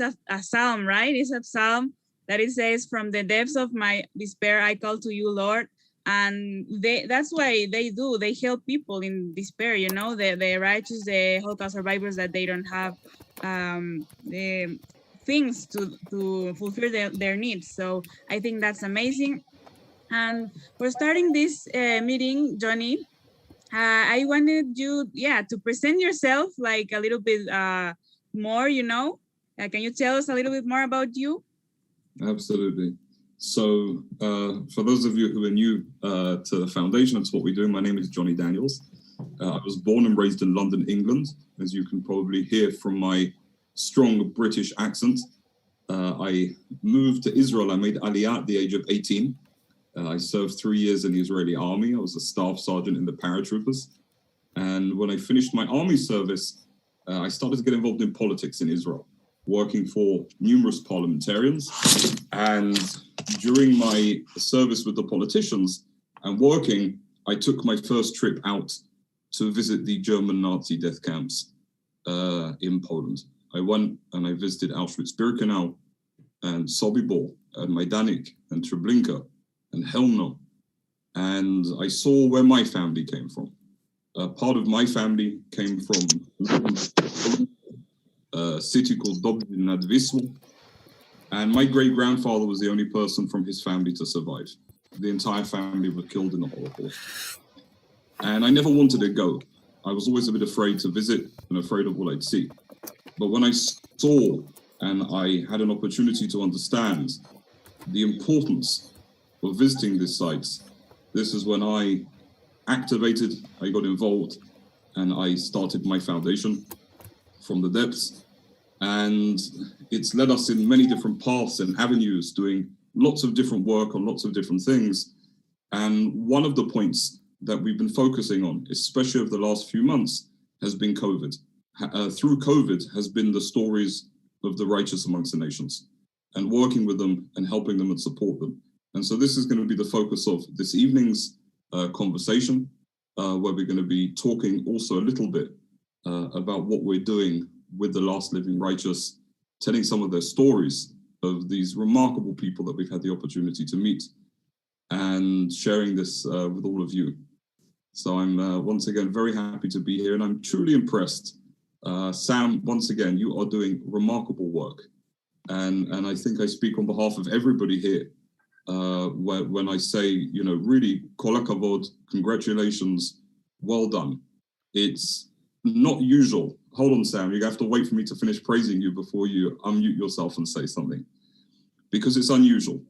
a psalm, right? It's a psalm that it says, "From the depths of my despair, I call to you, Lord." And that's why they do. They help people in despair, you know, the righteous, the Holocaust survivors that they don't have the things to fulfill their needs. So I think that's amazing. And for starting this meeting, Jonny, I wanted you, to present yourself like a little bit more, you know. Can you tell us a little bit more about you? Absolutely. So for those of you who are new to the foundation and to what we do, my name is Jonny Daniels. I was born and raised in London, England, as you can probably hear from my strong British accent. I moved to Israel. I made Aliyah at the age of 18. I served 3 years in the Israeli army. I was a staff sergeant in the paratroopers. And when I finished my army service, I started to get involved in politics in Israel, working for numerous parliamentarians. And during my service with the politicians and working, I took my first trip out to visit the German Nazi death camps in Poland. I went and I visited Auschwitz-Birkenau and Sobibor and Majdanek and Treblinka and Helmno. And I saw where my family came from. Part of my family came from a city called Dobryn nad Wisłą. And my great-grandfather was the only person from his family to survive. The entire family were killed in the Holocaust. And I never wanted to go. I was always a bit afraid to visit and afraid of what I'd see. But when I saw and I had an opportunity to understand the importance of visiting these sites, this is when I activated, I got involved, and I started my foundation from the depths. And it's led us in many different paths and avenues, doing lots of different work on lots of different things. And one of the points that we've been focusing on, especially over the last few months, has been COVID. Through COVID has been the stories of the righteous amongst the nations, and working with them and helping them and support them. And so this is going to be the focus of this evening's conversation, where we're going to be talking also a little bit about what we're doing with the last living righteous, telling some of their stories of these remarkable people that we've had the opportunity to meet, and sharing this with all of you. So I'm once again very happy to be here, and I'm truly impressed. Sam, once again, you are doing remarkable work. And I think I speak on behalf of everybody here when I say, you know, really, kol hakavod, congratulations, well done. It's not usual. Hold on, Sam, you have to wait for me to finish praising you before you unmute yourself and say something, because it's unusual.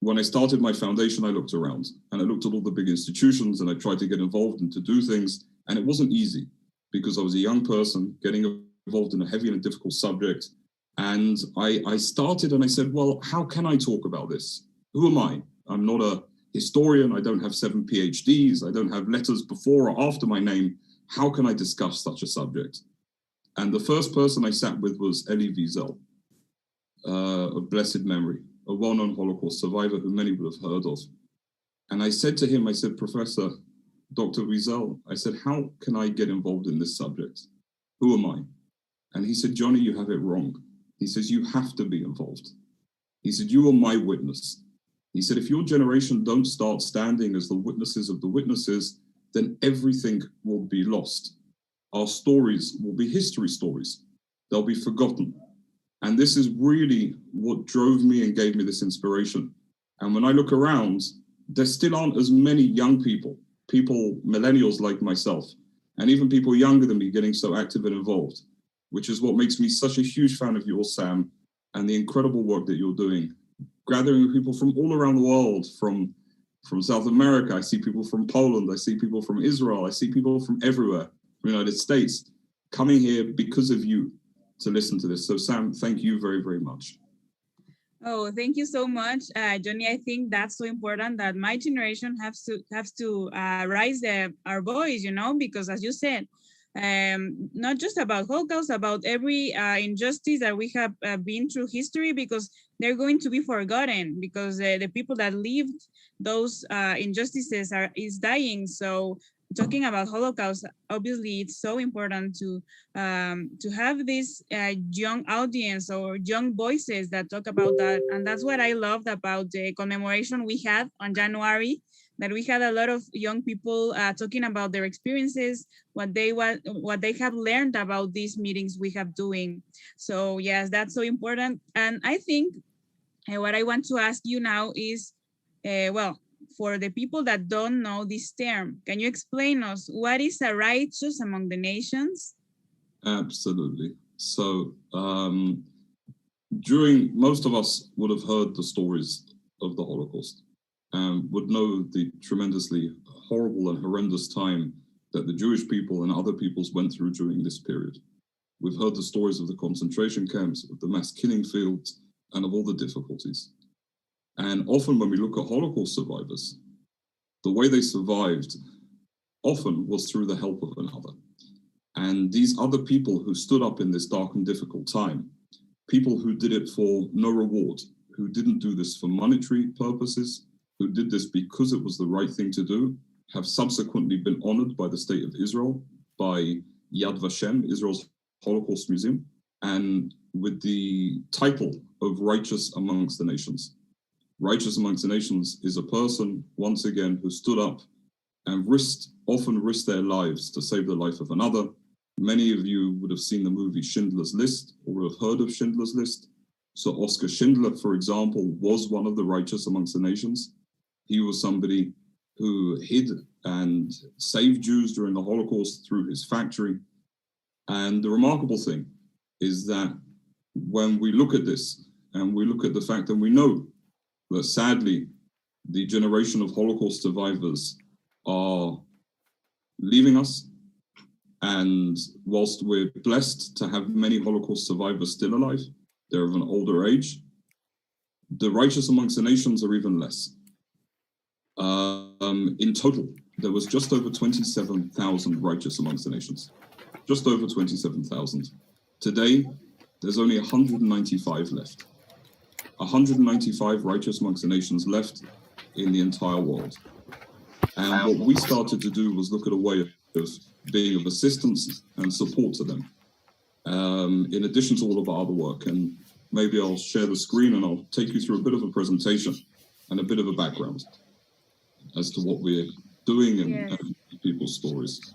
When I started my foundation, I looked around and I looked at all the big institutions and I tried to get involved and to do things. And it wasn't easy because I was a young person getting involved in a heavy and difficult subject. And I started and I said, well, how can I talk about this? Who am I? I'm not a historian. I don't have 7 PhDs. I don't have letters before or after my name. How can I discuss such a subject? And the first person I sat with was Elie Wiesel, of blessed memory, a well-known Holocaust survivor who many would have heard of. And I said to him, I said, Professor, Dr. Wiesel, I said, how can I get involved in this subject? Who am I? And he said, Jonny, you have it wrong. He says, you have to be involved. He said, you are my witness. He said, if your generation don't start standing as the witnesses of the witnesses, then everything will be lost. Our stories will be history stories. They'll be forgotten. And this is really what drove me and gave me this inspiration. And when I look around, there still aren't as many young people, millennials like myself, and even people younger than me getting so active and involved, which is what makes me such a huge fan of yours, Sam, and the incredible work that you're doing, gathering people from all around the world, from South America. I see people from Poland. I see people from Israel. I see people from everywhere, from the United States, coming here because of you to listen to this. So Sam, thank you very, very much. Oh, thank you so much, Jonny. I think that's so important that my generation has to raise our voice, you know, because as you said, not just about Holocaust, about every injustice that we have been through history, because they're going to be forgotten, because the people that lived those injustices is dying. So talking about Holocaust, obviously it's so important to have this young audience or young voices that talk about that. And that's what I loved about the commemoration we had on January, that we had a lot of young people talking about their experiences, what they have learned about these meetings we have doing. So yes, that's so important. And I think what I want to ask you now is, well, for the people that don't know this term, can you explain us what is a righteous among the nations? Absolutely. So most of us would have heard the stories of the Holocaust and would know the tremendously horrible and horrendous time that the Jewish people and other peoples went through during this period. We've heard the stories of the concentration camps, of the mass killing fields, and of all the difficulties. And often when we look at Holocaust survivors, the way they survived often was through the help of another. And these other people who stood up in this dark and difficult time, people who did it for no reward, who didn't do this for monetary purposes, who did this because it was the right thing to do, have subsequently been honored by the State of Israel, by Yad Vashem, Israel's Holocaust Museum, and with the title of Righteous Amongst the Nations. Righteous Amongst the Nations is a person, once again, who stood up and often risked their lives to save the life of another. Many of you would have seen the movie Schindler's List or would have heard of Schindler's List. So Oskar Schindler, for example, was one of the righteous amongst the nations. He was somebody who hid and saved Jews during the Holocaust through his factory. And the remarkable thing is that when we look at this and we look at the fact that we know that sadly, the generation of Holocaust survivors are leaving us. And whilst we're blessed to have many Holocaust survivors still alive, they're of an older age, the righteous amongst the nations are even less. In total, there was just over 27,000 righteous amongst the nations, just over 27,000. Today, there's only 195 left. 195 righteous amongst the nations left in the entire world. And what we started to do was look at a way of being of assistance and support to them, in addition to all of our other work. And maybe I'll share the screen and I'll take you through a bit of a presentation and a bit of a background as to what we're doing and people's stories.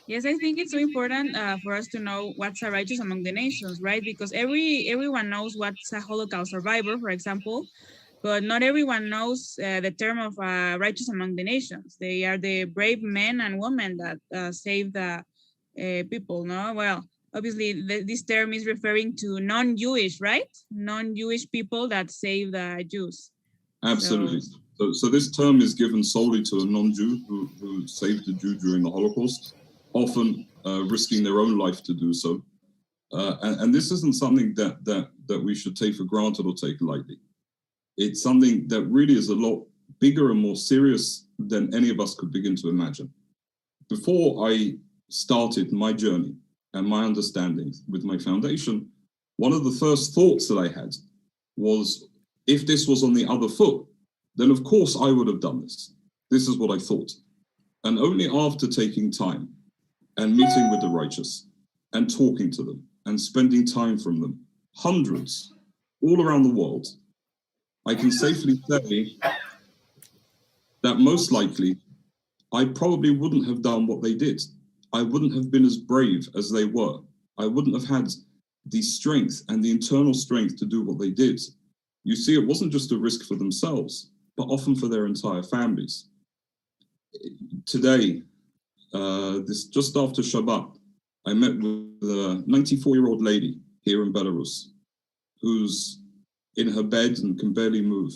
Yes, I think it's so important for us to know what's a righteous among the nations, right? Because everyone knows what's a Holocaust survivor, for example, but not everyone knows the term of righteous among the nations. They are the brave men and women that save the people, no? Well, obviously this term is referring to non-Jewish, right? Non-Jewish people that save the Jews. Absolutely. So this term is given solely to a non-Jew who saved a Jew during the Holocaust, often risking their own life to do so. And this isn't something that we should take for granted or take lightly. It's something that really is a lot bigger and more serious than any of us could begin to imagine. Before I started my journey and my understanding with my foundation, one of the first thoughts that I had was, if this was on the other foot, then of course I would have done this. This is what I thought. And only after taking time and meeting with the righteous and talking to them and spending time from them, hundreds all around the world, I can safely say that most likely I probably wouldn't have done what they did. I wouldn't have been as brave as they were. I wouldn't have had the strength and the internal strength to do what they did. You see, it wasn't just a risk for themselves, but often for their entire families. Today, just after Shabbat, I met with a 94-year-old lady here in Belarus who's in her bed and can barely move.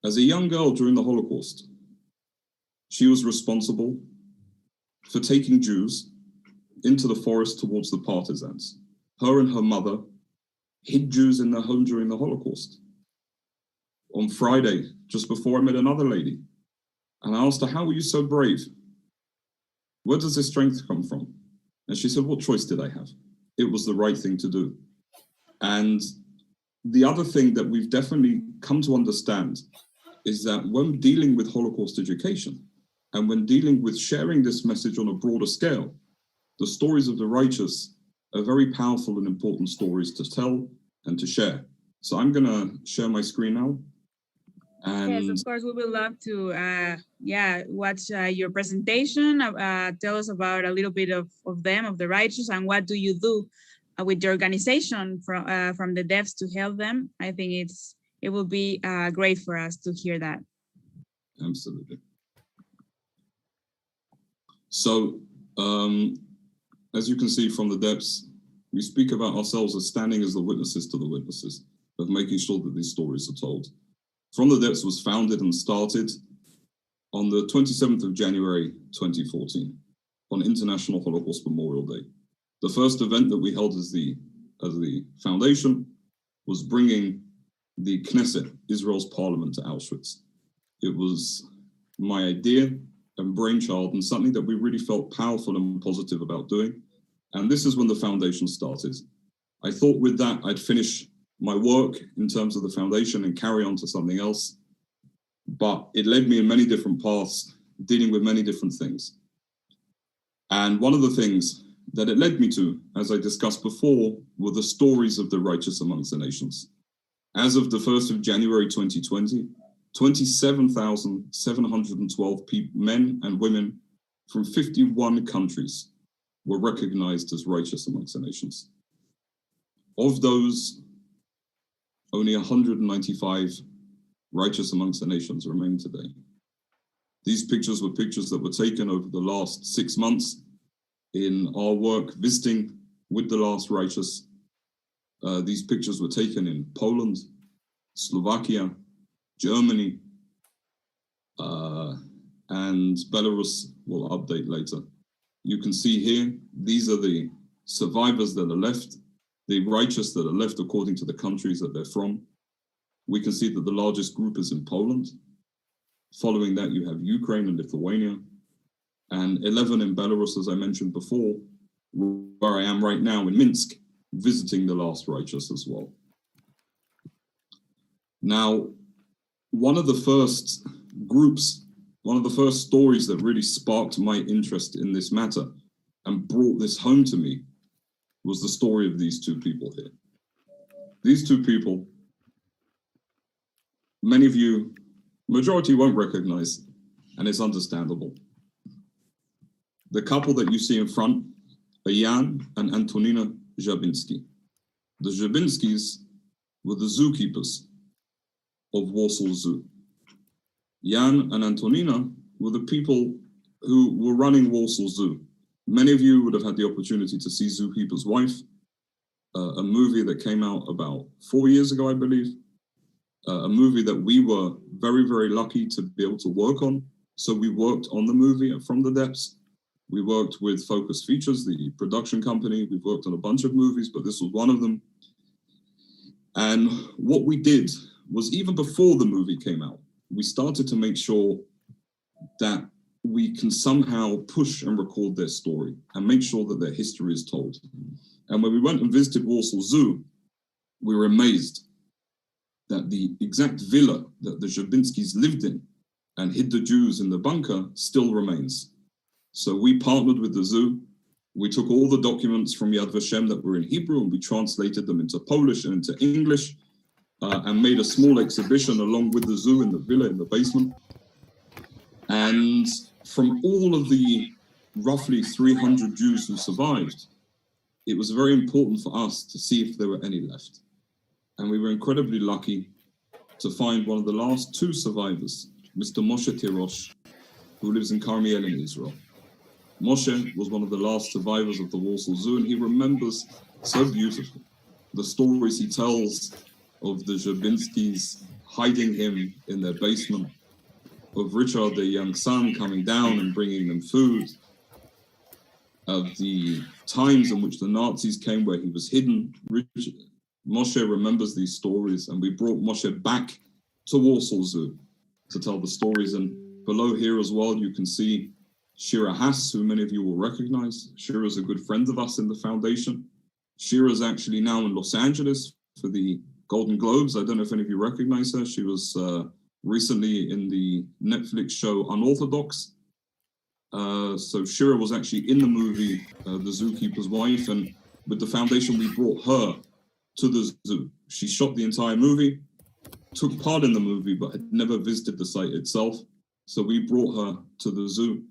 As a young girl during the Holocaust, she was responsible for taking Jews into the forest towards the partisans. Her and her mother hid Jews in their home during the Holocaust. On Friday, just before I met another lady, and I asked her, how were you so brave? Where does this strength come from? And she said, what choice did I have? It was the right thing to do. And the other thing that we've definitely come to understand is that when dealing with Holocaust education, And when dealing with sharing this message on a broader scale, the stories of the righteous are very powerful and important stories to tell and to share. So I'm going to share my screen now. And yes, of course, we would love to watch your presentation. Tell us about a little bit of them, of the righteous, and what do you do with the organization from the devs to help them. I think it will be great for us to hear that. Absolutely. So, as you can see from the depths, we speak about ourselves as standing as the witnesses to the witnesses, of making sure that these stories are told. From the Depths was founded and started on the 27th of January 2014, on International Holocaust Memorial Day. The first event that we held as the foundation was bringing the Knesset, Israel's parliament, to Auschwitz. It was my idea and brainchild, and something that we really felt powerful and positive about doing. And this is when the foundation started. I thought with that, I'd finish my work in terms of the foundation and carry on to something else. But it led me in many different paths, dealing with many different things. And one of the things that it led me to, as I discussed before, were the stories of the righteous amongst the nations. As of the 1st of January 2020, 27,712 men and women from 51 countries were recognized as righteous amongst the nations. Of those, only 195 righteous amongst the nations remain today. These pictures were pictures that were taken over the last 6 months in our work visiting with the last righteous. These pictures were taken in Poland, Slovakia, Germany, and Belarus. Will update later. You can see here, these are the survivors that are left, the righteous that are left according to the countries that they're from. We can see that the largest group is in Poland. Following that, you have Ukraine and Lithuania, and 11 in Belarus, as I mentioned before, where I am right now in Minsk, visiting the last righteous as well. Now, one of the first groups, one of the first stories that really sparked my interest in this matter and brought this home to me was the story of these two people here. These two people, many of you, majority won't recognize, and it's understandable. The couple that you see in front are Jan and Antonina Żabinski. The Żabinskis were the zookeepers of Warsaw Zoo. Jan and Antonina were the people who were running Warsaw Zoo. Many of you would have had the opportunity to see Zookeeper's Wife, a movie that came out about 4 years ago, I believe. A movie that we were very, very lucky to be able to work on. So we worked on the movie From the Depths. We worked with Focus Features, the production company. We've worked on a bunch of movies, but this was one of them. And what we did was, even before the movie came out, we started to make sure that we can somehow push and record their story and make sure that their history is told. And when we went and visited Warsaw Zoo, we were amazed that the exact villa that the Żabinskis lived in and hid the Jews in the bunker still remains. So we partnered with the zoo. We took all the documents from Yad Vashem that were in Hebrew and we translated them into Polish and into English and made a small exhibition along with the zoo in the villa in the basement. And from all of the roughly 300 Jews who survived, it was very important for us to see if there were any left. And we were incredibly lucky to find one of the last two survivors, Mr. Moshe Tirosh, who lives in Carmiel in Israel. Moshe was one of the last survivors of the Warsaw Zoo, and he remembers so beautifully the stories he tells of the Żabinskis hiding him in their basement, of Richard, the young son, coming down and bringing them food, of the times in which the Nazis came where he was hidden. Moshe remembers these stories, and we brought Moshe back to Warsaw Zoo to tell the stories. And below here as well, you can see Shira Haas, who many of you will recognize. Shira's a good friend of us in the foundation. Shira's actually now in Los Angeles for the Golden Globes. I don't know if any of you recognize her. She was recently in the Netflix show Unorthodox, So Shira was actually in the movie, The Zookeeper's Wife, and with the foundation, we brought her to the zoo. She shot the entire movie, took part in the movie, but had never visited the site itself. So we brought her to the zoo,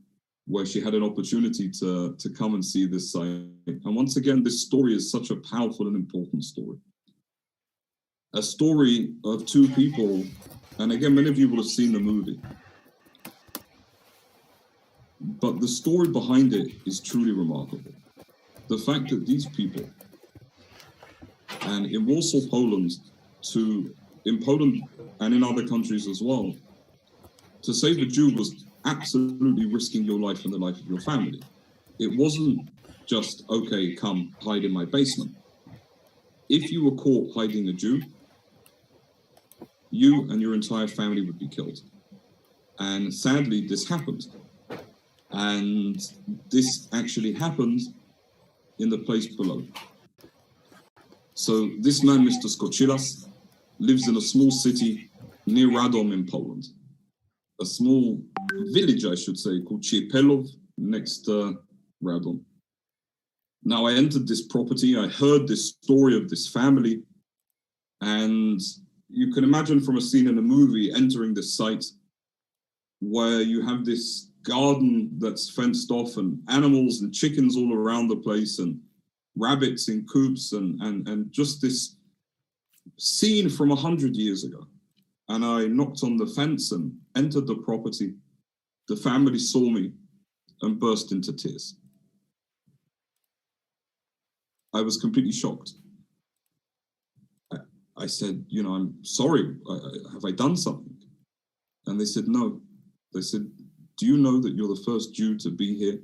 where she had an opportunity to come and see this site. And once again, this story is such a powerful and important story. A story of two people, and again, many of you will have seen the movie, but the story behind it is truly remarkable. The fact that these people, and in Warsaw, Poland, in Poland and in other countries as well, to save a Jew was absolutely risking your life and the life of your family. It wasn't just, okay, come hide in my basement. If you were caught hiding a Jew, you and your entire family would be killed. And sadly, this happened. And this actually happened in the place below. So this man, Mr. Skoczylas, lives in a small city near Radom in Poland. A small village, I should say, called Ciepelov, next to Radom. Now, I entered this property, I heard this story of this family, and you can imagine from a scene in a movie entering this site where you have this garden that's fenced off and animals and chickens all around the place and rabbits in coops and just this scene from 100 years ago. And I knocked on the fence and entered the property. The family saw me and burst into tears. I was completely shocked. I said, you know, I'm sorry, have I done something? And they said, no. They said, do you know that you're the first Jew to be here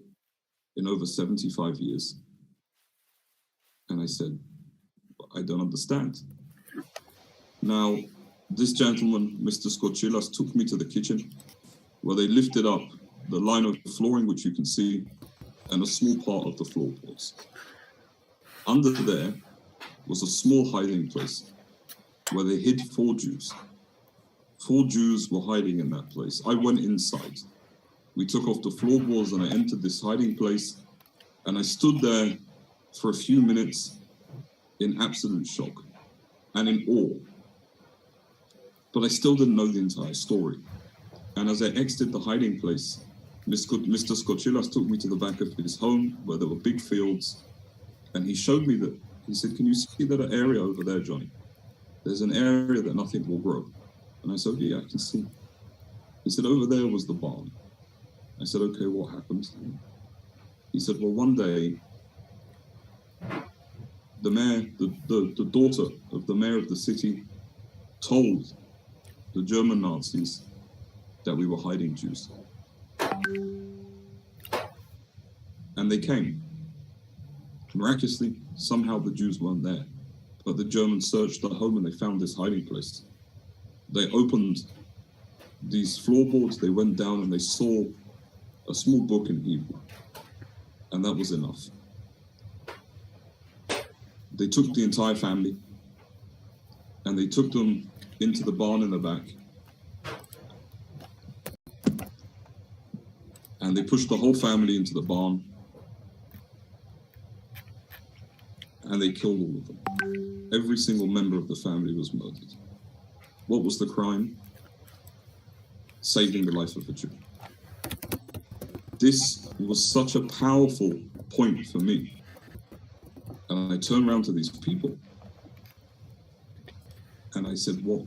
in over 75 years? And I said, I don't understand. Now, this gentleman, Mr. Skoczylas, took me to the kitchen where they lifted up the line of flooring, which you can see, and a small part of the floorboards. Under there was a small hiding place where they hid 4 Jews. 4 Jews were hiding in that place. I went inside. We took off the floorboards and I entered this hiding place, and I stood there for a few minutes in absolute shock and in awe. But I still didn't know the entire story. And as I exited the hiding place, Mr. Skoczylas took me to the back of his home where there were big fields, and he showed me that, he said, can you see that area over there, Johnny? There's an area that nothing will grow. And I said, yeah, I can see. He said, over there was the barn. I said, okay, what happened? He said, well, one day, the mayor, the daughter of the mayor of the city told the German Nazis that we were hiding Jews. And they came. Miraculously, somehow the Jews weren't there. But the Germans searched the home and they found this hiding place. They opened these floorboards, they went down and they saw a small book in Hebrew. And that was enough. They took the entire family and they took them into the barn in the back. And they pushed the whole family into the barn. And they killed all of them. Every single member of the family was murdered. What was the crime? Saving the life of a Jew. This was such a powerful point for me. And I turned around to these people and I said, what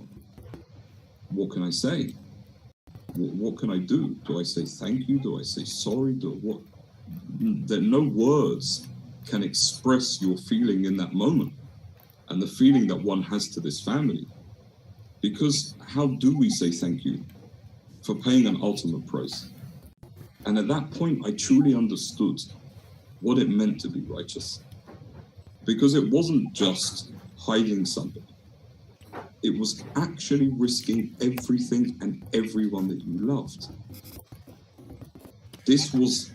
can I say? What can I do? Do I say thank you? Do I say sorry? There no words can express your feeling in that moment and the feeling that one has to this family. Because how do we say thank you for paying an ultimate price? And at that point, I truly understood what it meant to be righteous. Because it wasn't just hiding something. It was actually risking everything and everyone that you loved. This was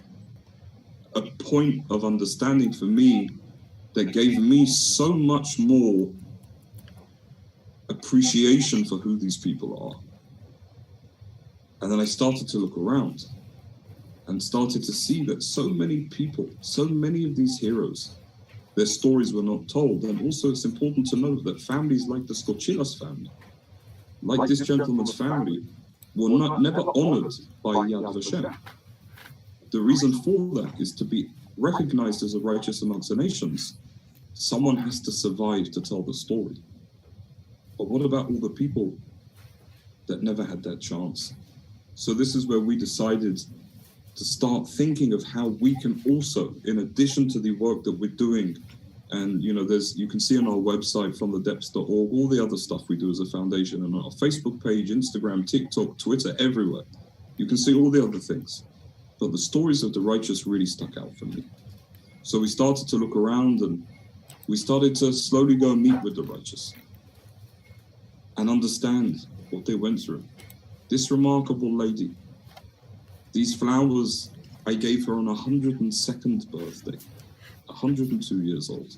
a point of understanding for me that gave me so much more appreciation for who these people are. And then I started to look around. and started to see that so many people, so many of these heroes, their stories were not told. And also it's important to note that families like the Skochilas family, like this gentleman's family, were never honored by Yad Vashem. The reason for that is to be recognized as a righteous amongst the nations. Someone has to survive to tell the story. But what about all the people that never had that chance? So this is where we decided to start thinking of how we can also, in addition to the work that we're doing, and you can see on our website fromthedepths.org all the other stuff we do as a foundation, and on our Facebook page, Instagram, TikTok, Twitter, everywhere. You can see all the other things. But the stories of the righteous really stuck out for me. So we started to look around and we started to slowly go and meet with the righteous and understand what they went through. This remarkable lady, these flowers I gave her on her 102nd birthday, 102 years old.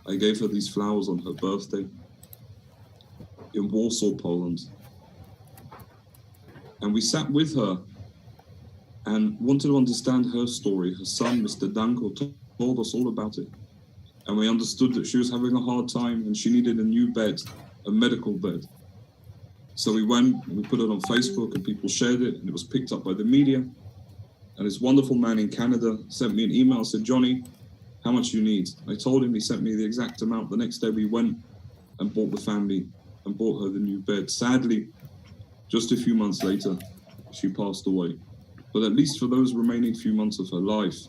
I gave her these flowers on her birthday in Warsaw, Poland. And we sat with her and wanted to understand her story. Her son, Mr. Danko, told us all about it. And we understood that she was having a hard time and she needed a new bed, a medical bed. So we went and we put it on Facebook and people shared it and it was picked up by the media. And this wonderful man in Canada sent me an email, said, Johnny, how much you need? I told him, he sent me the exact amount. The next day we went and bought the family and bought her the new bed. Sadly, just a few months later, she passed away. But at least for those remaining few months of her life,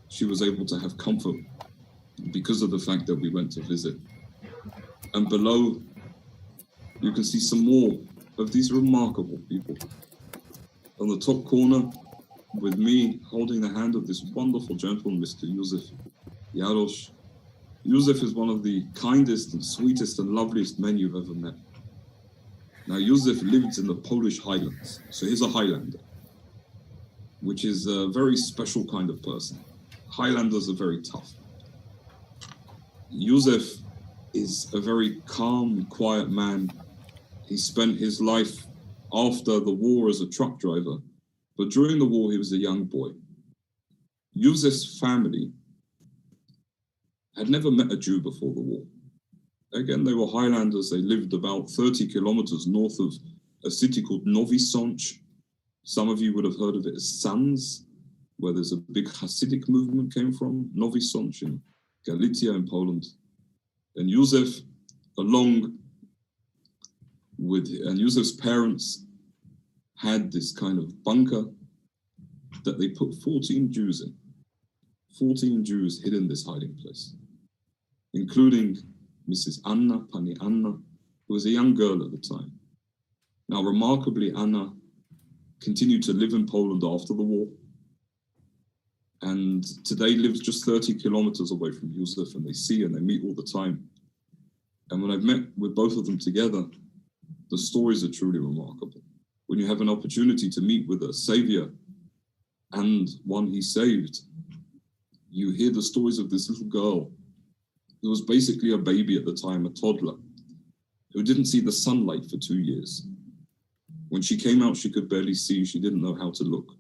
she was able to have comfort because of the fact that we went to visit. And below, you can see some more of these remarkable people. On the top corner, with me holding the hand of this wonderful gentleman, Mr. Józef Jarosz. Józef is one of the kindest and sweetest and loveliest men you've ever met. Now, Józef lives in the Polish Highlands, so he's a Highlander, which is a very special kind of person. Highlanders are very tough. Józef is a very calm, quiet man. He spent his life after the war as a truck driver, but during the war, he was a young boy. Józef's family had never met a Jew before the war. Again, they were Highlanders. They lived about 30 kilometers north of a city called Nowy Sącz. Some of you would have heard of it as Sans, where there's a big Hasidic movement came from, Nowy Sącz in Galicia in Poland. And Józef, and Józef's parents had this kind of bunker that they put 14 Jews in. 14 Jews hid in this hiding place, including Mrs. Anna, Pani Anna, who was a young girl at the time. Now, remarkably, Anna continued to live in Poland after the war, and today lives just 30 kilometers away from Józef, and they see and they meet all the time. And when I've met with both of them together, the stories are truly remarkable. When you have an opportunity to meet with a savior and one he saved, you hear the stories of this little girl who was basically a baby at the time, a toddler, who didn't see the sunlight for 2 years. When she came out, she could barely see. She didn't know how to look.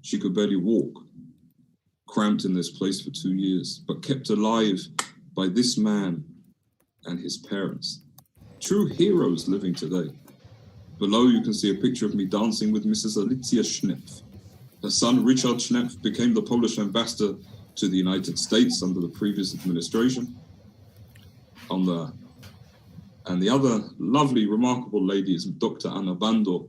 She could barely walk, cramped in this place for 2 years, but kept alive by this man and his parents. True heroes living today. Below, you can see a picture of me dancing with Mrs. Alicja Schnepf. Her son, Richard Schnepf, became the Polish ambassador to the United States under the previous administration. And the other lovely, remarkable lady is Dr. Anna Bandor,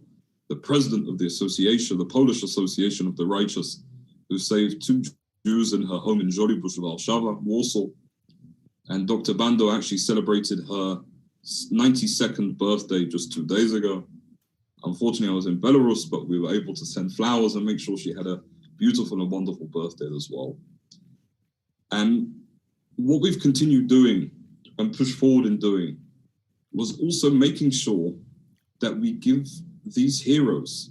the president of the association, the Polish Association of the Righteous, who saved 2 Jews in her home in Żoliborz, Warszawa, Warsaw. And Dr. Bandor actually celebrated her 92nd birthday just 2 days ago. Unfortunately, I was in Belarus, but we were able to send flowers and make sure she had a beautiful and wonderful birthday as well. And what we've continued doing and pushed forward in doing was also making sure that we give these heroes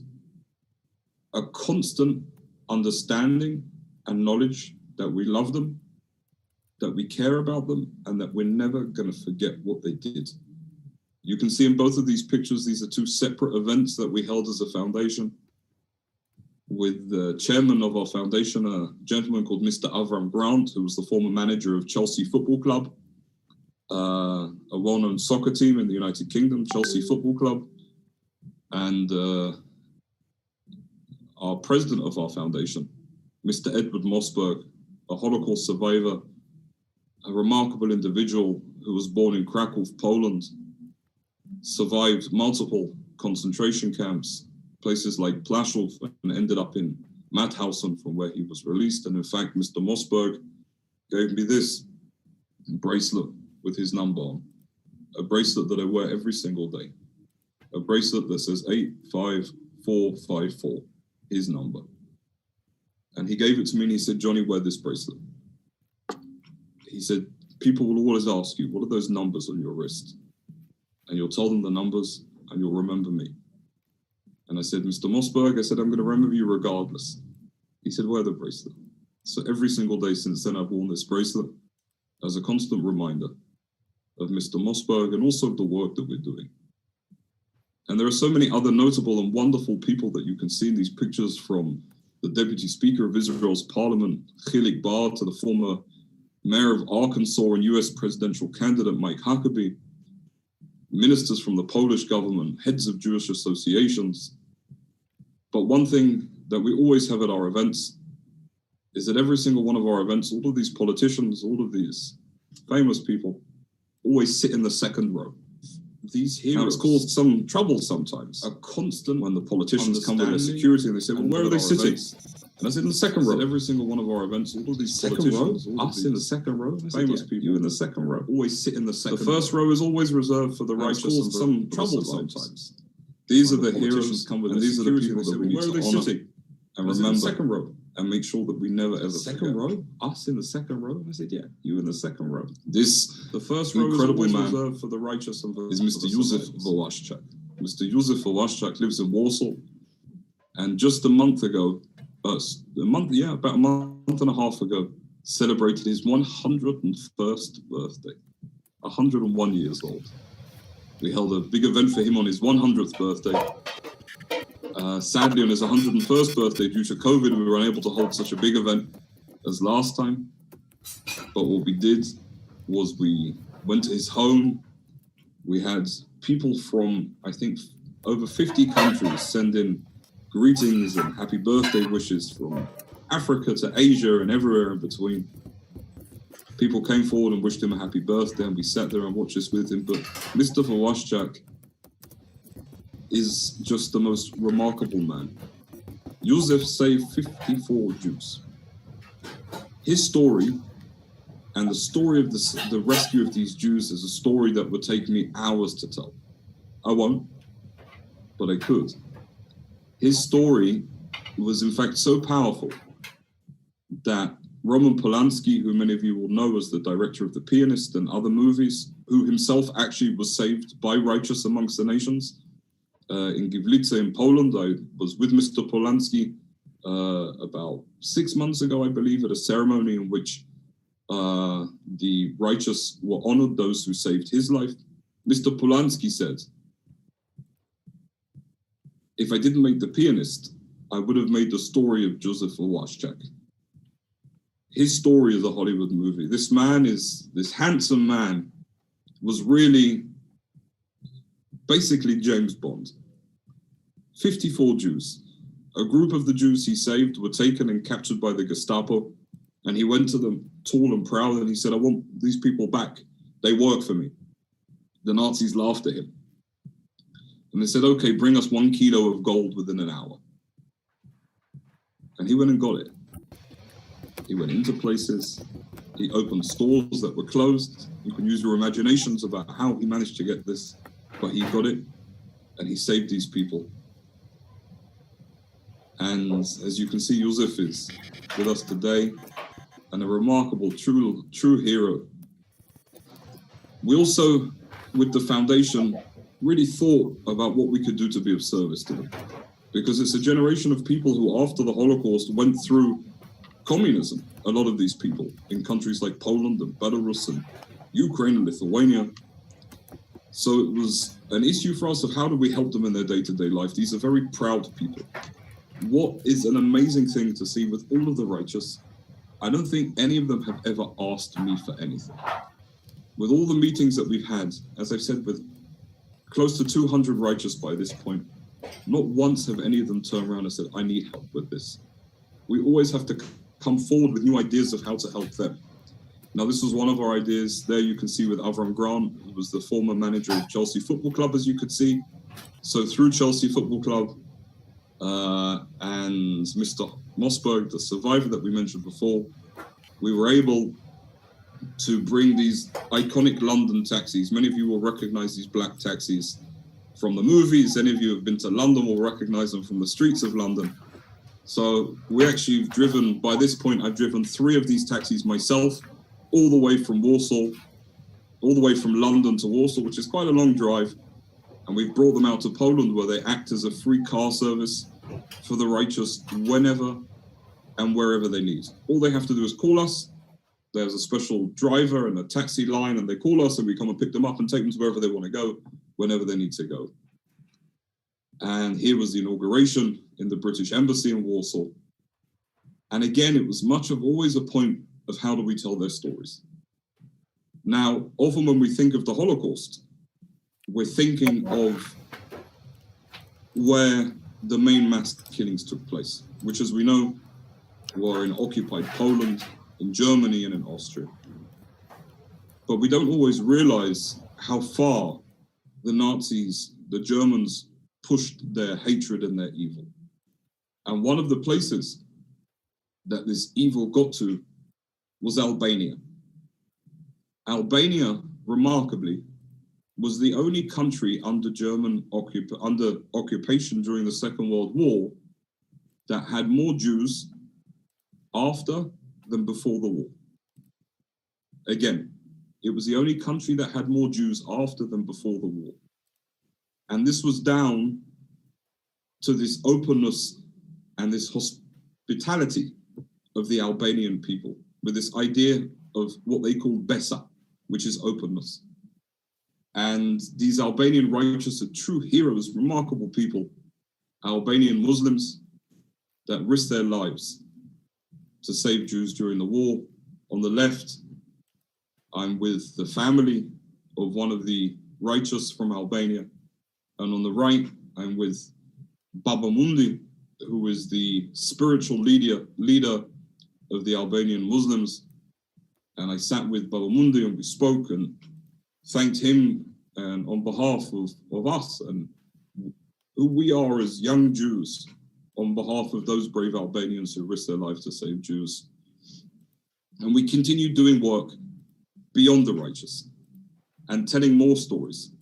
a constant understanding and knowledge that we love them, that we care about them, and that we're never going to forget what they did. You can see in both of these pictures, these are 2 separate events that we held as a foundation. with the chairman of our foundation, a gentleman called Mr. Avram Grant, who was the former manager of Chelsea Football Club, a well-known soccer team in the United Kingdom, Chelsea Football Club, and our president of our foundation, Mr. Edward Mossberg, a Holocaust survivor, a remarkable individual who was born in Krakow, Poland, survived multiple concentration camps, places like Plaszow, and ended up in Mauthausen, from where he was released. And in fact, Mr. Mossberg gave me this bracelet with his number on, a bracelet that I wear every single day, a bracelet that says 85454, his number. And he gave it to me and he said, Johnny, wear this bracelet. He said, people will always ask you, what are those numbers on your wrist? And you'll tell them the numbers and you'll remember me. And I said, Mr. Mossberg, I said, I'm going to remember you regardless. He said, wear the bracelet. So every single day since then, I've worn this bracelet as a constant reminder of Mr. Mossberg and also the work that we're doing. And there are so many other notable and wonderful people that you can see in these pictures, from the Deputy Speaker of Israel's Parliament, Chilik Bar, to the former Mayor of Arkansas and US presidential candidate Mike Huckabee, ministers from the Polish government, heads of Jewish associations. But one thing that we always have at our events is that every single one of our events, all of these politicians, all of these famous people always sit in the second row. These heroes, now, it's caused some trouble sometimes, a constant, when the politicians come with their security and they say, well, where are they sitting? And I said, in the second row. Every single one of our events, all of these politicians, us in the second row, famous people, you in the second row, always sit in the second row. The first row is always reserved for the righteous. It's caused some trouble sometimes. These are the heroes, and these are the people that we need to honor. And remember, second row, and make sure that we never ever second row, us in the second row. And I said, yeah, you in the second row. This, the first row, incredible man reserved for the righteous, and is Mr. Józef Wołaszczak. Mr. Józef Wołaszczak lives in Warsaw, and just a month ago, about a month and a half ago, celebrated his 101st birthday. 101 years old. We held a big event for him on his 100th birthday. Sadly, on his 101st birthday, due to COVID, we were unable to hold such a big event as last time. But what we did was we went to his home. We had people from, I think, over 50 countries send in greetings and happy birthday wishes, from Africa to Asia and everywhere in between. People came forward and wished him a happy birthday, and we sat there and watched this with him. But Mr. Wołaszczak is just the most remarkable man. Józef saved 54 Jews. His story and the story of the rescue of these Jews is a story that would take me hours to tell. I won't, but I could. His story was in fact so powerful that Roman Polanski, who many of you will know as the director of The Pianist and other movies, who himself actually was saved by Righteous Amongst the Nations, in Gliwice in Poland. I was with Mr. Polanski about 6 months ago, I believe, at a ceremony in which the righteous were honored, those who saved his life. Mr. Polanski said, if I didn't make The Pianist, I would have made the story of Józef Wołaszczak. His story is a Hollywood movie. This handsome man was really basically James Bond. 54 Jews. A group of the Jews he saved were taken and captured by the Gestapo, and he went to them tall and proud and he said, I want these people back. They work for me. The Nazis laughed at him. And they said, okay, bring us 1 kilo of gold within an hour. And he went and got it. He went into places. He opened stores that were closed. You can use your imaginations about how he managed to get this, but he got it and he saved these people. And as you can see, Józef is with us today, and a remarkable, true hero. We also, with the foundation, really thought about what we could do to be of service to them, because it's a generation of people who, after the Holocaust, went through communism. A lot of these people in countries like Poland and Belarus and Ukraine and Lithuania. So it was an issue for us of how do we help them in their day-to-day life. These are very proud people. what is an amazing thing to see with all of the righteous, I don't think any of them have ever asked me for anything. With all the meetings that we've had, as I've said, with close to 200 righteous by this point, not once have any of them turned around and said, I need help with this. We always have to come forward with new ideas of how to help them. Now, this was one of our ideas. There you can see with Avram Grant, who was the former manager of Chelsea Football Club, as you could see. So through Chelsea Football Club and Mr. Mossberg, the survivor that we mentioned before, we were able to bring these iconic London taxis. Many of you will recognize these black taxis from the movies. Any of you who have been to London will recognize them from the streets of London. So we actually have driven, by this point, I've driven 3 of these taxis myself, all the way from Warsaw, all the way from London to Warsaw, which is quite a long drive. And we've brought them out to Poland, where they act as a free car service for the righteous whenever and wherever they need. All they have to do is call us. There's a special driver and a taxi line, and they call us and we come and pick them up and take them to wherever they want to go, whenever they need to go. And here was the inauguration in the British Embassy in Warsaw. And again, it was much of always a point of how do we tell their stories. Now, often when we think of the Holocaust, we're thinking of where the main mass killings took place, which, as we know, were in occupied Poland, in Germany, and in Austria. But we don't always realize how far the Nazis, the Germans, pushed their hatred and their evil. And one of the places that this evil got to was Albania. Albania, remarkably, was the only country under German occupation during the Second World War that had more Jews after than before the war. Again, it was the only country that had more Jews after than before the war. And this was down to this openness and this hospitality of the Albanian people, with this idea of what they call besa, which is openness. And these Albanian righteous are true heroes, remarkable people, Albanian Muslims that risked their lives to save Jews during the war. On the left, I'm with the family of one of the righteous from Albania. And on the right, I'm with Baba Mundi, who is the spiritual leader of the Albanian Muslims. And I sat with Baba Mundi and we spoke and thanked him and on behalf of us and who we are as young Jews, on behalf of those brave Albanians who risked their lives to save Jews. And we continue doing work beyond the righteous and telling more stories.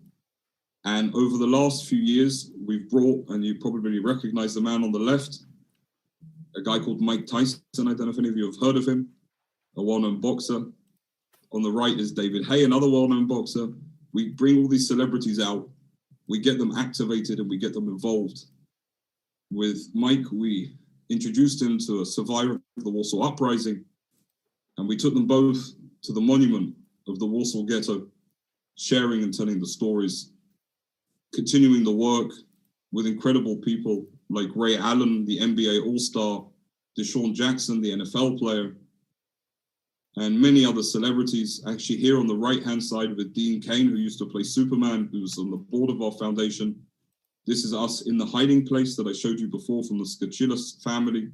And over the last few years, we've brought, and you probably recognize the man on the left, a guy called Mike Tyson. I don't know if any of you have heard of him, a well-known boxer. On the right is David Hay, another well-known boxer. We bring all these celebrities out, we get them activated and we get them involved. With Mike, we introduced him to a survivor of the Warsaw Uprising, and we took them both to the monument of the Warsaw Ghetto, sharing and telling the stories, continuing the work with incredible people like Ray Allen, the NBA All-Star, Deshaun Jackson, the NFL player, and many other celebrities. Actually, here on the right-hand side with Dean Cain, who used to play Superman, who's on the board of our foundation. This is us in the hiding place that I showed you before from the Skachilas family,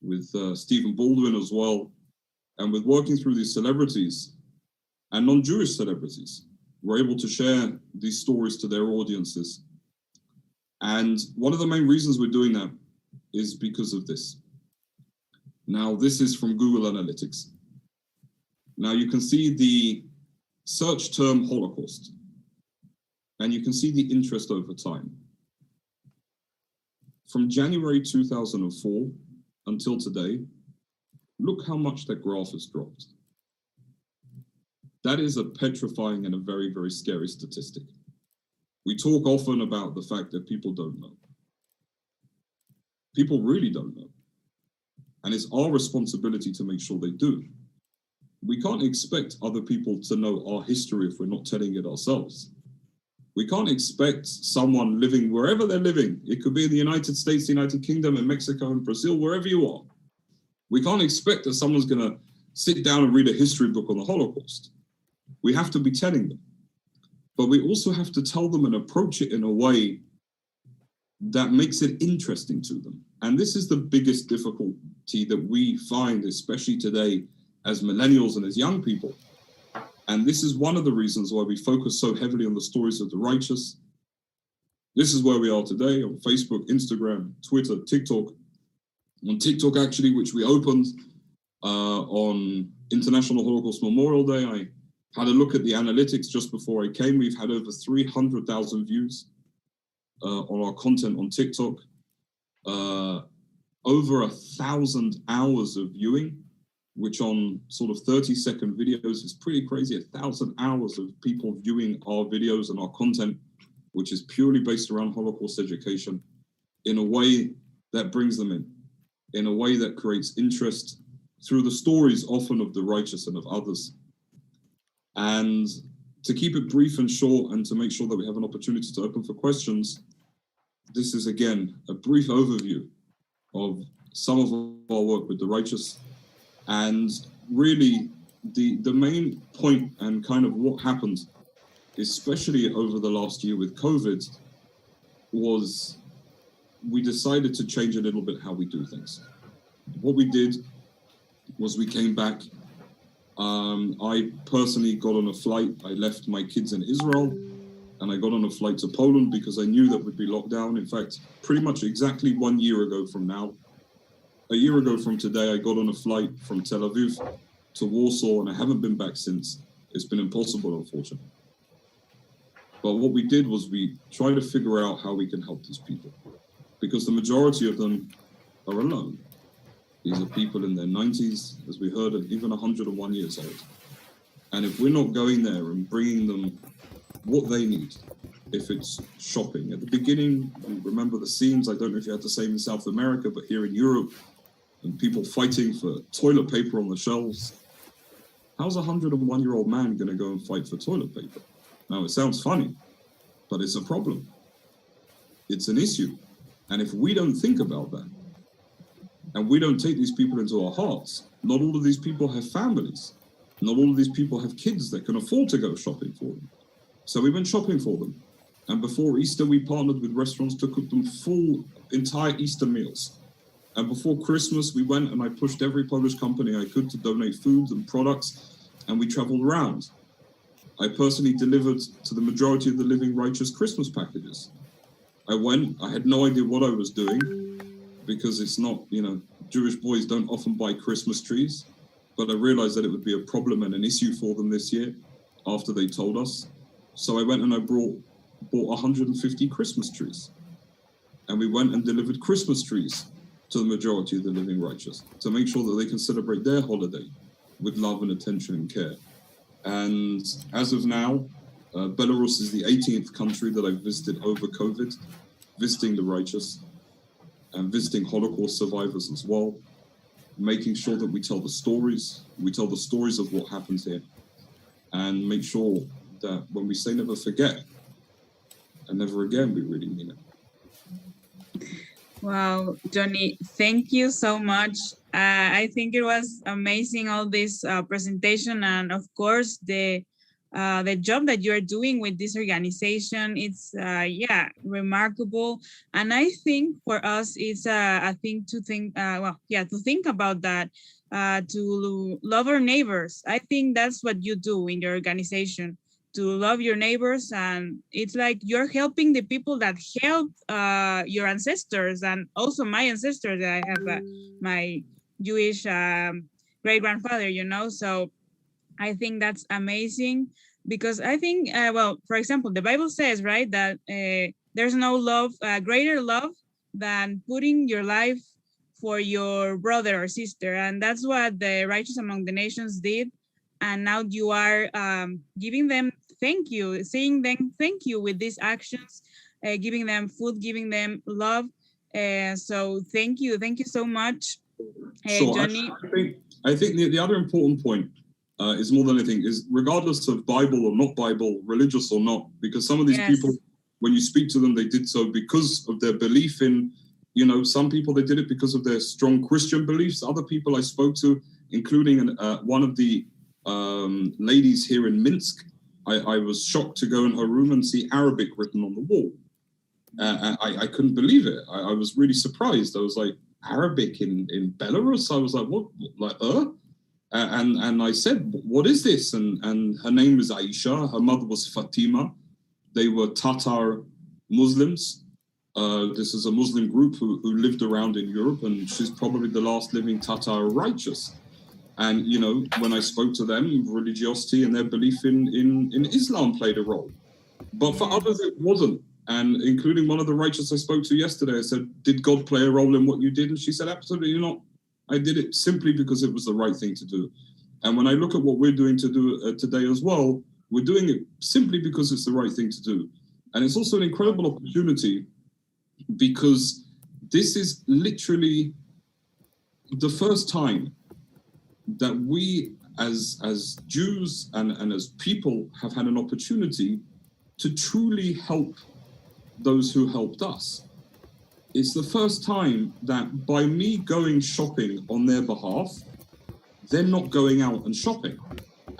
with Stephen Baldwin as well. And with working through these celebrities and non-Jewish celebrities, we're able to share these stories to their audiences. And one of the main reasons we're doing that is because of this. Now, this is from Google Analytics. Now you can see the search term Holocaust, and you can see the interest over time. From January 2004 until today, look how much that graph has dropped. That is a petrifying and a very, very scary statistic. We talk often about the fact that people don't know. People really don't know. And it's our responsibility to make sure they do. We can't expect other people to know our history if we're not telling it ourselves. We can't expect someone living wherever they're living. It could be in the United States, the United Kingdom, in Mexico, and Brazil, wherever you are. We can't expect that someone's going to sit down and read a history book on the Holocaust. We have to be telling them. But we also have to tell them and approach it in a way that makes it interesting to them. And this is the biggest difficulty that we find, especially today, as millennials and as young people. And this is one of the reasons why we focus so heavily on the stories of the righteous. This is where we are today on Facebook, Instagram, Twitter, TikTok. On TikTok, actually, which we opened on International Holocaust Memorial Day, I had a look at the analytics just before I came. We've had over 300,000 views on our content on TikTok. Over 1,000 hours of viewing, which on sort of 30-second videos is pretty crazy. 1,000 hours of people viewing our videos and our content, which is purely based around Holocaust education, in a way that brings them in a way that creates interest through the stories often of the righteous and of others. And to keep it brief and short, and to make sure that we have an opportunity to open for questions, this is again a brief overview of some of our work with the righteous. And really, the main point and kind of what happened, especially over the last year with COVID, was we decided to change a little bit how we do things. What we did was we came back. I personally got on a flight. I left my kids in Israel, and I got on a flight to Poland because I knew that we'd be locked down. In fact, pretty much exactly 1 year ago from now, a year ago from today, I got on a flight from Tel Aviv to Warsaw, and I haven't been back since. It's been impossible, unfortunately. But what we did was we tried to figure out how we can help these people, because the majority of them are alone. These are people in their 90s, as we heard, and even 101 years old. And if we're not going there and bringing them what they need, if it's shopping. At the beginning, you remember the scenes, I don't know if you had the same in South America, but here in Europe, and people fighting for toilet paper on the shelves. How's a 101-year-old man going to go and fight for toilet paper? Now, it sounds funny, but it's a problem. It's an issue. And if we don't think about that, and we don't take these people into our hearts, not all of these people have families. Not all of these people have kids that can afford to go shopping for them. So we went shopping for them. And before Easter, we partnered with restaurants to cook them full, entire Easter meals. And before Christmas, we went and I pushed every Polish company I could to donate food and products, and we traveled around. I personally delivered to the majority of the Living Righteous Christmas packages. I went, I had no idea what I was doing, because it's not, Jewish boys don't often buy Christmas trees, but I realized that it would be a problem and an issue for them this year after they told us. So I went and I bought 150 Christmas trees. And we went and delivered Christmas trees to the majority of the Living Righteous to make sure that they can celebrate their holiday with love and attention and care. And as of now, Belarus is the 18th country that I've visited over COVID, visiting the righteous and visiting Holocaust survivors as well, making sure that we tell the stories of what happens here, and make sure that when we say never forget and never again, we really mean it. Wow, Jonny, thank you so much. I think it was amazing, all this presentation, and of course the job that you're doing with this organization. It's remarkable, and I think for us it's a thing to think. To think about that, to love our neighbors. I think that's what you do in your organization, to love your neighbors, and it's like you're helping the people that helped your ancestors, and also my ancestors. I have my Jewish great grandfather, so I think that's amazing, because I think, for example, the Bible says, right, that there's no love, greater love than putting your life for your brother or sister. And that's what the righteous among the nations did. And now you are giving them thank you, saying them thank you with these actions, giving them food, giving them love. So thank you so much, Sure. Jonny. I think the other important point is more than anything, is regardless of Bible or not Bible, religious or not, because some of these people, when you speak to them, they did so because of their belief in, you know, some people, they did it because of their strong Christian beliefs. Other people I spoke to, including one of the ladies here in Minsk, I was shocked to go in her room and see Arabic written on the wall. I couldn't believe it. I was really surprised. I was like, Arabic in Belarus? I was like, what? Like, And I said, what is this? And her name is Aisha. Her mother was Fatima. They were Tatar Muslims. This is a Muslim group who lived around in Europe, and she's probably the last living Tatar righteous. And, you know, when I spoke to them, religiosity and their belief in Islam played a role. But for others, it wasn't. And including one of the righteous I spoke to yesterday, I said, did God play a role in what you did? And she said, absolutely not. I did it simply because it was the right thing to do. And when I look at what we're doing to do today as well, we're doing it simply because it's the right thing to do. And it's also an incredible opportunity because this is literally the first time that we as Jews and as people have had an opportunity to truly help those who helped us. It's the first time that by me going shopping on their behalf, they're not going out and shopping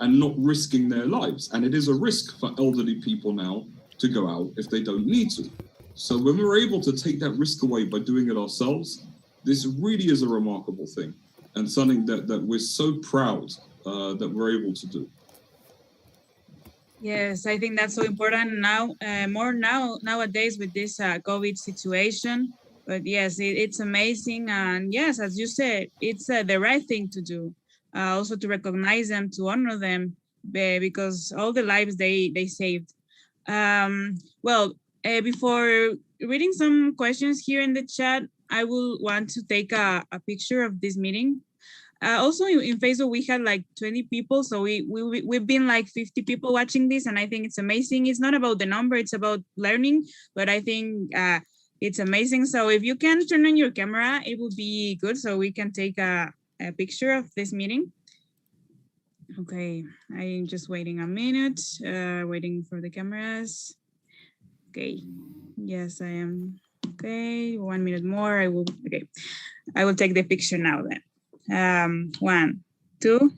and not risking their lives. And it is a risk for elderly people now to go out if they don't need to. So when we're able to take that risk away by doing it ourselves, this really is a remarkable thing and something that we're so proud that we're able to do. Yes, I think that's so important now, nowadays with this COVID situation. But yes, it's amazing. And yes, as you said, it's the right thing to do. Also to recognize them, to honor them, because all the lives they saved. Before reading some questions here in the chat, I will want to take a picture of this meeting. Also in Facebook, we had like 20 people. So we've been like 50 people watching this, and I think it's amazing. It's not about the number, it's about learning, but I think it's amazing. So if you can turn on your camera, it would be good so we can take a picture of this meeting. Okay, I'm just waiting a minute, waiting for the cameras. Okay, yes, I am. Okay, 1 minute more, I will take the picture now then. 1, 2,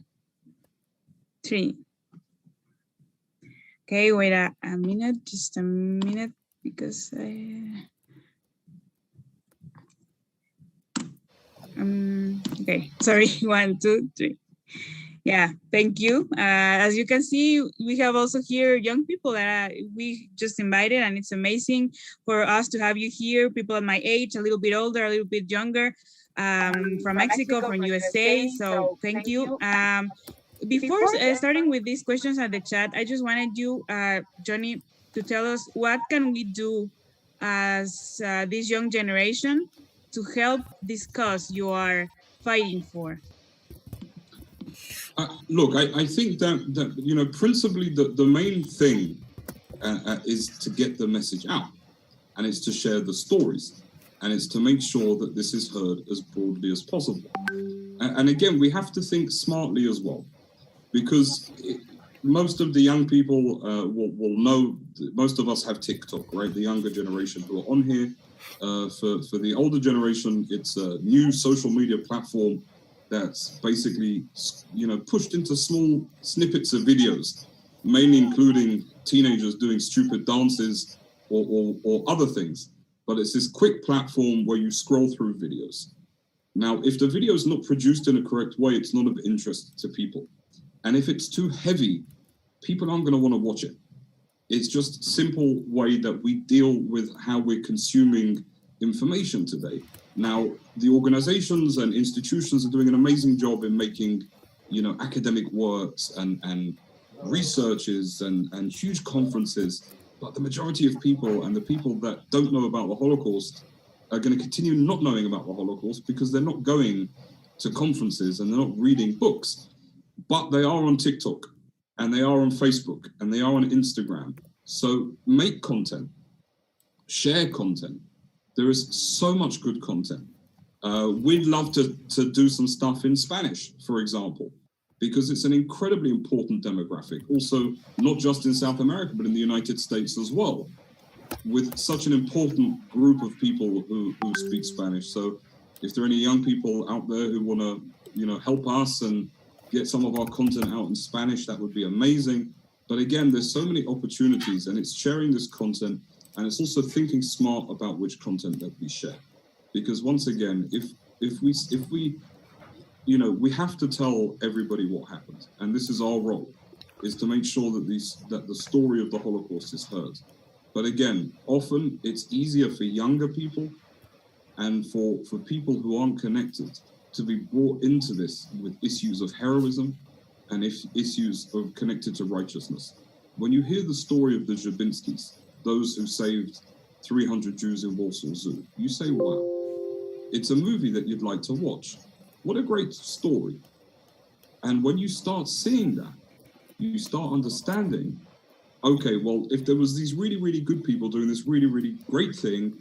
3. Okay, wait a minute, just a minute, because okay, sorry, 1, 2, 3. Yeah, thank you. As you can see, we have also here young people that we just invited, and it's amazing for us to have you here, people at my age, a little bit older, a little bit younger, from Mexico, from USA, so thank you. Before starting with these questions at the chat, I just wanted you, Jonny, to tell us what can we do as this young generation to help this cause you are fighting for? Look, I think that you know, principally the main thing is to get the message out, and it's to share the stories, and it's to make sure that this is heard as broadly as possible. And again, we have to think smartly as well, because most of the young people will know, most of us have TikTok, right? The younger generation who are on here. For the older generation, it's a new social media platform that's basically, you know, pushed into small snippets of videos, mainly including teenagers doing stupid dances or other things. But it's this quick platform where you scroll through videos. Now, if the video is not produced in a correct way, it's not of interest to people. And if it's too heavy, people aren't going to want to watch it. It's just a simple way that we deal with how we're consuming information today. Now, the organizations and institutions are doing an amazing job in making, you know, academic works and researches and huge conferences. But the majority of people and the people that don't know about the Holocaust are going to continue not knowing about the Holocaust because they're not going to conferences and they're not reading books. But they are on TikTok and they are on Facebook and they are on Instagram. So make content, share content. There is so much good content. We'd love to do some stuff in Spanish, for example, because it's an incredibly important demographic. Also, not just in South America, but in the United States as well, with such an important group of people who speak Spanish. So if there are any young people out there who want to, help us and get some of our content out in Spanish, that would be amazing. But again, there's so many opportunities, and it's sharing this content, and it's also thinking smart about which content that we share. Because once again, if we we have to tell everybody what happened, and this is our role, is to make sure that the story of the Holocaust is heard. But again, often it's easier for younger people and for people who aren't connected to be brought into this with issues of heroism and issues of connected to righteousness. When you hear the story of the Jabinskis, those who saved 300 Jews in Warsaw Zoo, you say, wow, it's a movie that you'd like to watch. What a great story. And when you start seeing that, you start understanding, okay, well, if there was these really, really good people doing this really, really great thing,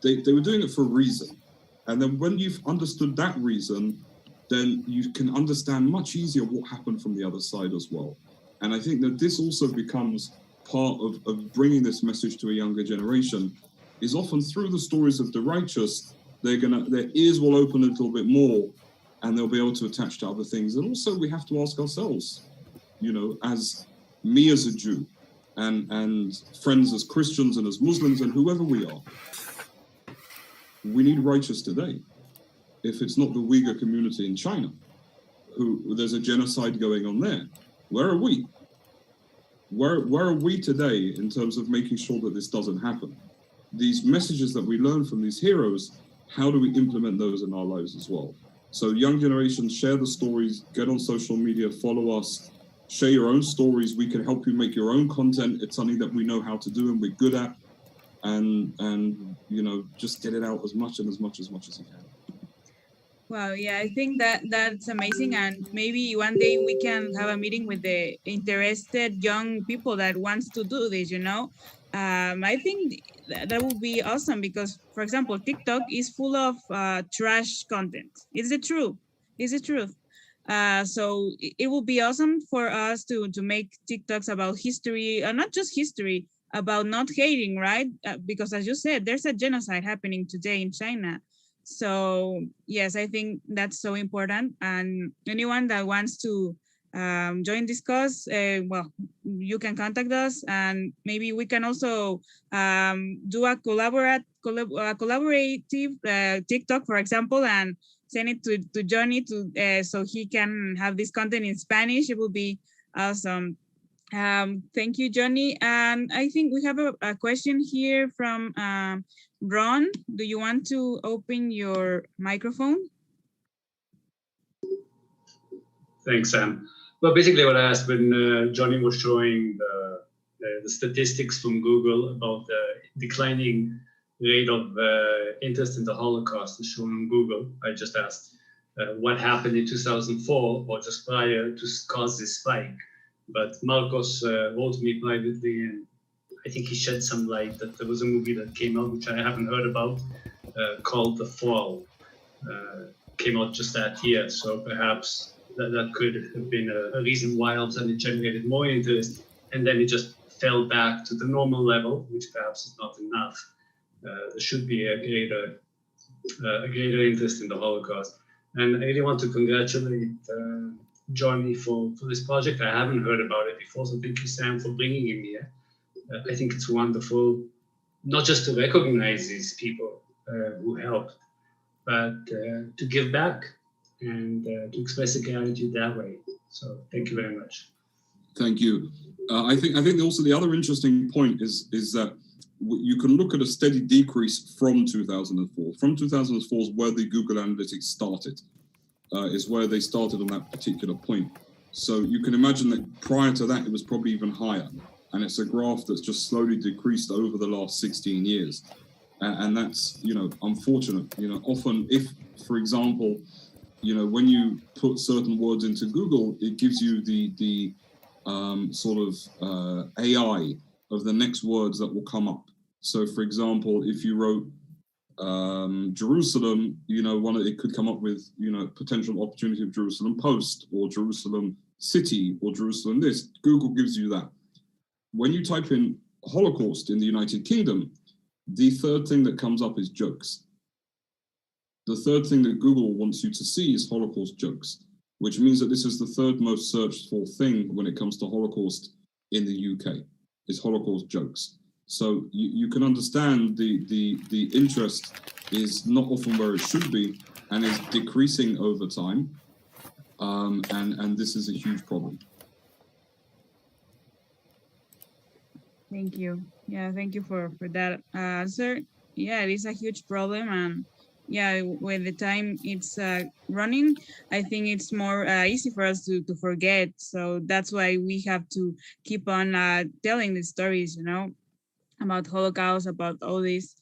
they were doing it for a reason. And then when you've understood that reason, then you can understand much easier what happened from the other side as well. And I think that this also becomes part of bringing this message to a younger generation, is often through the stories of the righteous, their ears will open a little bit more, and they'll be able to attach to other things. And also we have to ask ourselves, as me as a Jew, and friends as Christians and as Muslims and whoever we are, we need righteous today. If it's not the Uyghur community in China, who there's a genocide going on there, where are we? Where are we today in terms of making sure that this doesn't happen? These messages that we learn from these heroes, how do we implement those in our lives as well? So young generations, share the stories, get on social media, follow us, share your own stories. We can help you make your own content. It's something that we know how to do and we're good at. And just get it out as much as you can. Wow, yeah, I think that's amazing, and maybe one day we can have a meeting with the interested young people that wants to do this. I think that would be awesome because, for example, TikTok is full of trash content. It's the truth. It's the truth. So it will be awesome for us to make TikToks about history, not just history, about not hating, right? Because as you said, there's a genocide happening today in China. So yes, I think that's so important. And anyone that wants to join this cause, well, you can contact us, and maybe we can also do a collaborative TikTok, for example, and send it to Jonny so he can have this content in Spanish. It will be awesome. Thank you, Jonny. And I think we have a question here from Ron. Do you want to open your microphone? Thanks, Sam. Well, basically what I asked when Jonny was showing the statistics from Google about the declining rate of interest in the Holocaust is shown on Google, I just asked what happened in 2004 or just prior to cause this spike. But Marcos wrote me privately, and I think he shed some light that there was a movie that came out, which I haven't heard about, called The Fall. Came out just that year, so perhaps that could have been a reason why all of a sudden it generated more interest, and then it just fell back to the normal level, which perhaps is not enough. There should be a greater interest in the Holocaust. And I really want to congratulate Jonny for this project. I haven't heard about it before, so thank you, Sam, for bringing him here. I think it's wonderful, not just to recognize these people who helped, but to give back and to express a gratitude that way. So thank you very much. Thank you. I think also the other interesting point is that you can look at a steady decrease from 2004. From 2004 is where the Google Analytics started, is where they started on that particular point. So you can imagine that prior to that, it was probably even higher. And it's a graph that's just slowly decreased over the last 16 years. And that's, unfortunate. Often if, for example, when you put certain words into Google, it gives you the AI of the next words that will come up. So, for example, if you wrote Jerusalem, it could come up with, potential opportunity of Jerusalem Post or Jerusalem City or Jerusalem this. Google gives you that. When you type in Holocaust in the United Kingdom, the third thing that comes up is jokes. The third thing that Google wants you to see is Holocaust jokes, which means that this is the third most searched for thing when it comes to Holocaust in the UK, is Holocaust jokes. So you can understand the interest is not often where it should be and is decreasing over time. And this is a huge problem. Thank you. Yeah, thank you for that answer. Yeah, it is a huge problem. And yeah, with the time it's running, I think it's more easy for us to forget. So that's why we have to keep on telling the stories, about Holocaust, about all this.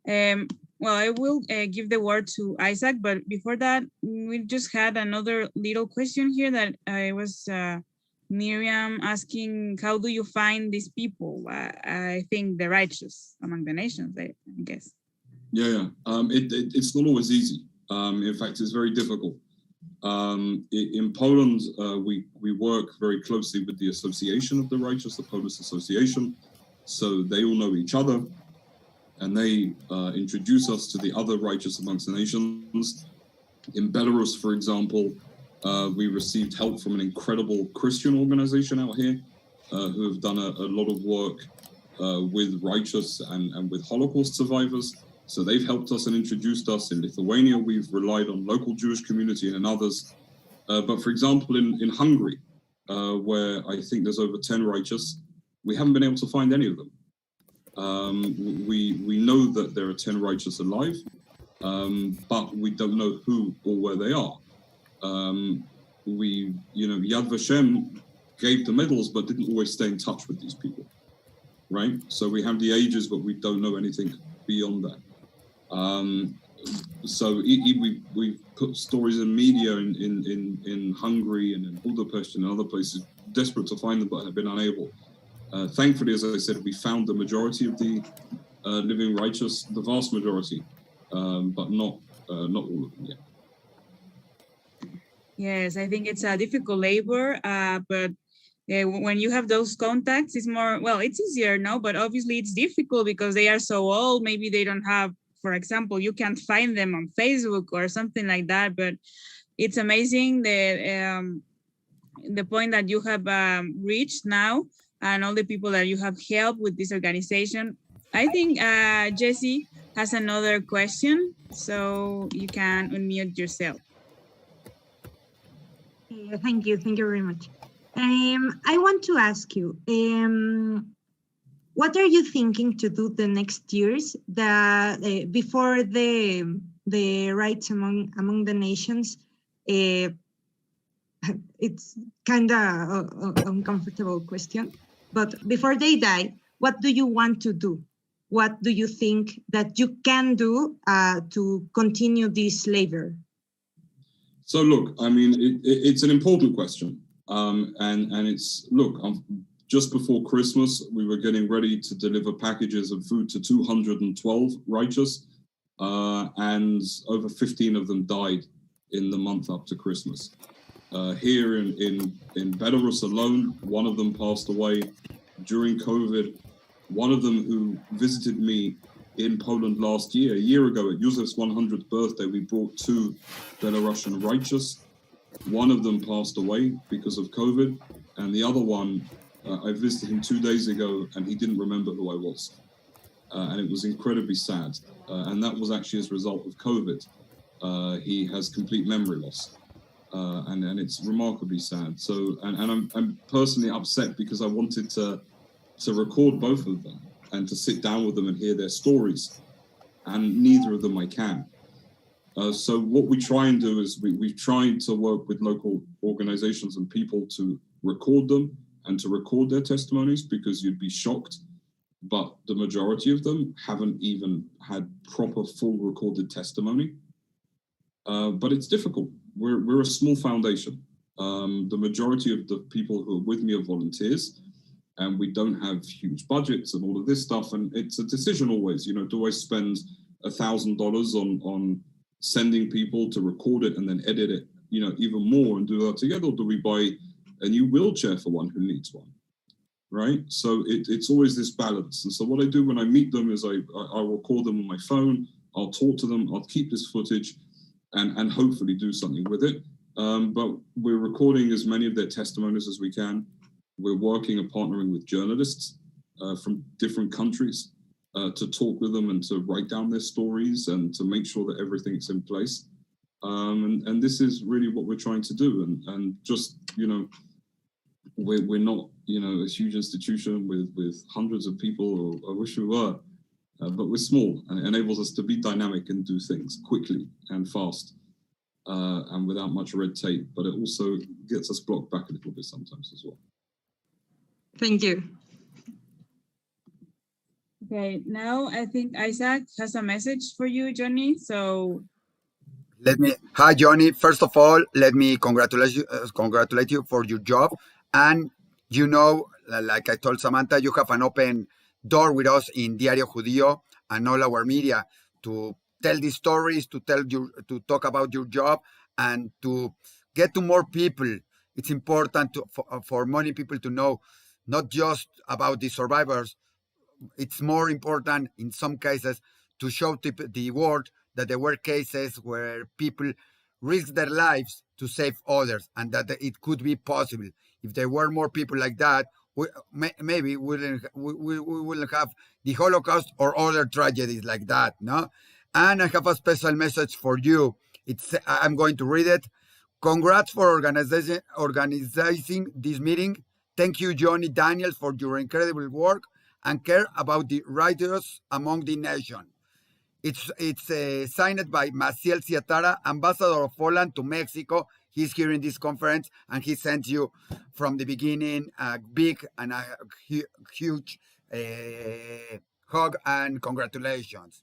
Well, I will give the word to Isaac, but before that, we just had another little question here that I was Miriam asking, how do you find these people? I think the righteous among the nations, I guess. Yeah. It's not always easy. In fact, it's very difficult. In Poland, we work very closely with the Association of the Righteous, the Polish Association. So they all know each other, and they introduce us to the other righteous amongst the nations. In Belarus, for example, we received help from an incredible Christian organization out here who have done a lot of work with righteous and with Holocaust survivors. So they've helped us and introduced us. In Lithuania, we've relied on local Jewish community and in others. But for example, in Hungary, where I think there's over 10 righteous, we haven't been able to find any of them. We know that there are 10 righteous alive, but we don't know who or where they are. Yad Vashem gave the medals, but didn't always stay in touch with these people, right? So we have the ages, but we don't know anything beyond that. So we put stories in media in Hungary and in Budapest and other places, desperate to find them, but have been unable. Thankfully, as I said, we found the majority of the living righteous, the vast majority, but not all of them yet. Yes, I think it's a difficult labor, but when you have those contacts, it's more, well, it's easier, no? But obviously it's difficult because they are so old. Maybe they don't have, for example, you can't find them on Facebook or something like that. But it's amazing that the point that you have reached now and all the people that you have helped with this organization. I think Jessie has another question, so you can unmute yourself. Thank you very much. I want to ask you, what are you thinking to do the next years before the rights among the nations? It's kind of uncomfortable question, but before they die, what do you want to do? What do you think that you can do to continue this labor? So look, I mean, it's an important question. And it's, look, just before Christmas, we were getting ready to deliver packages of food to 212 righteous, and over 15 of them died in the month up to Christmas. Here in Belarus alone, one of them passed away during COVID. One of them who visited me in Poland last year, a year ago at Józef's 100th birthday, we brought 2 Belarusian righteous. One of them passed away because of COVID, and the other one, I visited him 2 days ago and he didn't remember who I was. And it was incredibly sad. And that was actually as a result of COVID. He has complete memory loss. And it's remarkably sad. So, and I'm personally upset because I wanted to record both of them and to sit down with them and hear their stories. And neither of them I can. So what we try and do is we've tried to work with local organizations and people to record them and to record their testimonies, because you'd be shocked, but the majority of them haven't even had proper full recorded testimony. But it's difficult. We're a small foundation. The majority of the people who are with me are volunteers, and we don't have huge budgets and all of this stuff. And it's a decision always, do I spend $1,000 on sending people to record it and then edit it, even more and do that together? Or do we buy a new wheelchair for one who needs one? Right? So it's always this balance. And so what I do when I meet them is I record them on my phone, I'll talk to them, I'll keep this footage and hopefully do something with it. But we're recording as many of their testimonies as we can. We're working and partnering with journalists from different countries to talk with them and to write down their stories and to make sure that everything's in place. And this is really what we're trying to do. And just, we're not, a huge institution with hundreds of people, or I wish we were, but we're small, and it enables us to be dynamic and do things quickly and fast and without much red tape, but it also gets us blocked back a little bit sometimes as well. Thank you. Okay, now I think Isaac has a message for you, Jonny. So Hi, Jonny. First of all, let me congratulate you for your job. And like I told Samantha, you have an open door with us in Diario Judío and all our media to tell these stories, to talk about your job, and to get to more people. It's important for many people to know not just about the survivors. It's more important in some cases to show the world that there were cases where people risked their lives to save others, and that it could be possible. If there were more people like that, maybe we wouldn't have the Holocaust or other tragedies like that, no? And I have a special message for you. I'm going to read it. Congrats for organizing this meeting. Thank you, Jonny Daniels, for your incredible work and care about the righteous among the nation. It's signed by Maciel Ciatara, ambassador of Poland to Mexico. He's here in this conference, and he sent you from the beginning a big and a huge hug and congratulations.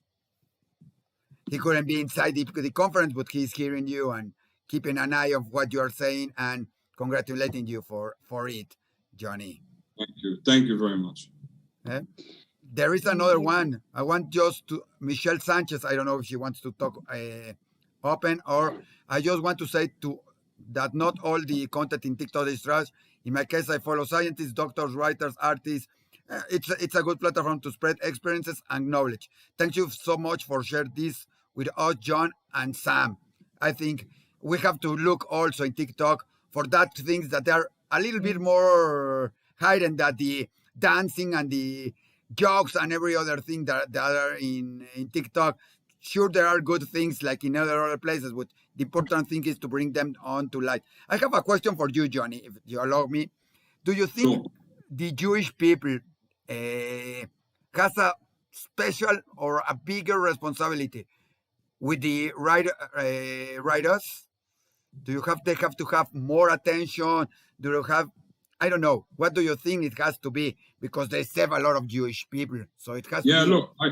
He couldn't be inside the conference, but he's hearing you and keeping an eye on what you are saying and congratulating you for it, Jonny. Thank you. Thank you very much. There is another one. I want just to Michelle Sanchez. I don't know if she wants to talk open, or I just want to say that not all the content in TikTok is trash. In my case, I follow scientists, doctors, writers, artists. It's a good platform to spread experiences and knowledge. Thank you so much for sharing this with us, John and Sam. I think we have to look also in TikTok for that things that are a little bit more hidden than the dancing and the jokes and every other thing that are in TikTok. Sure, there are good things like in other places, but the important thing is to bring them on to light. I have a question for you, Jonny, if you allow me. Do you think the Jewish people has a special or a bigger responsibility with the writers? They have to have more attention? Do you have, I don't know, what do you think it has to be? Because they save a lot of Jewish people, so it has to be. Yeah, look, I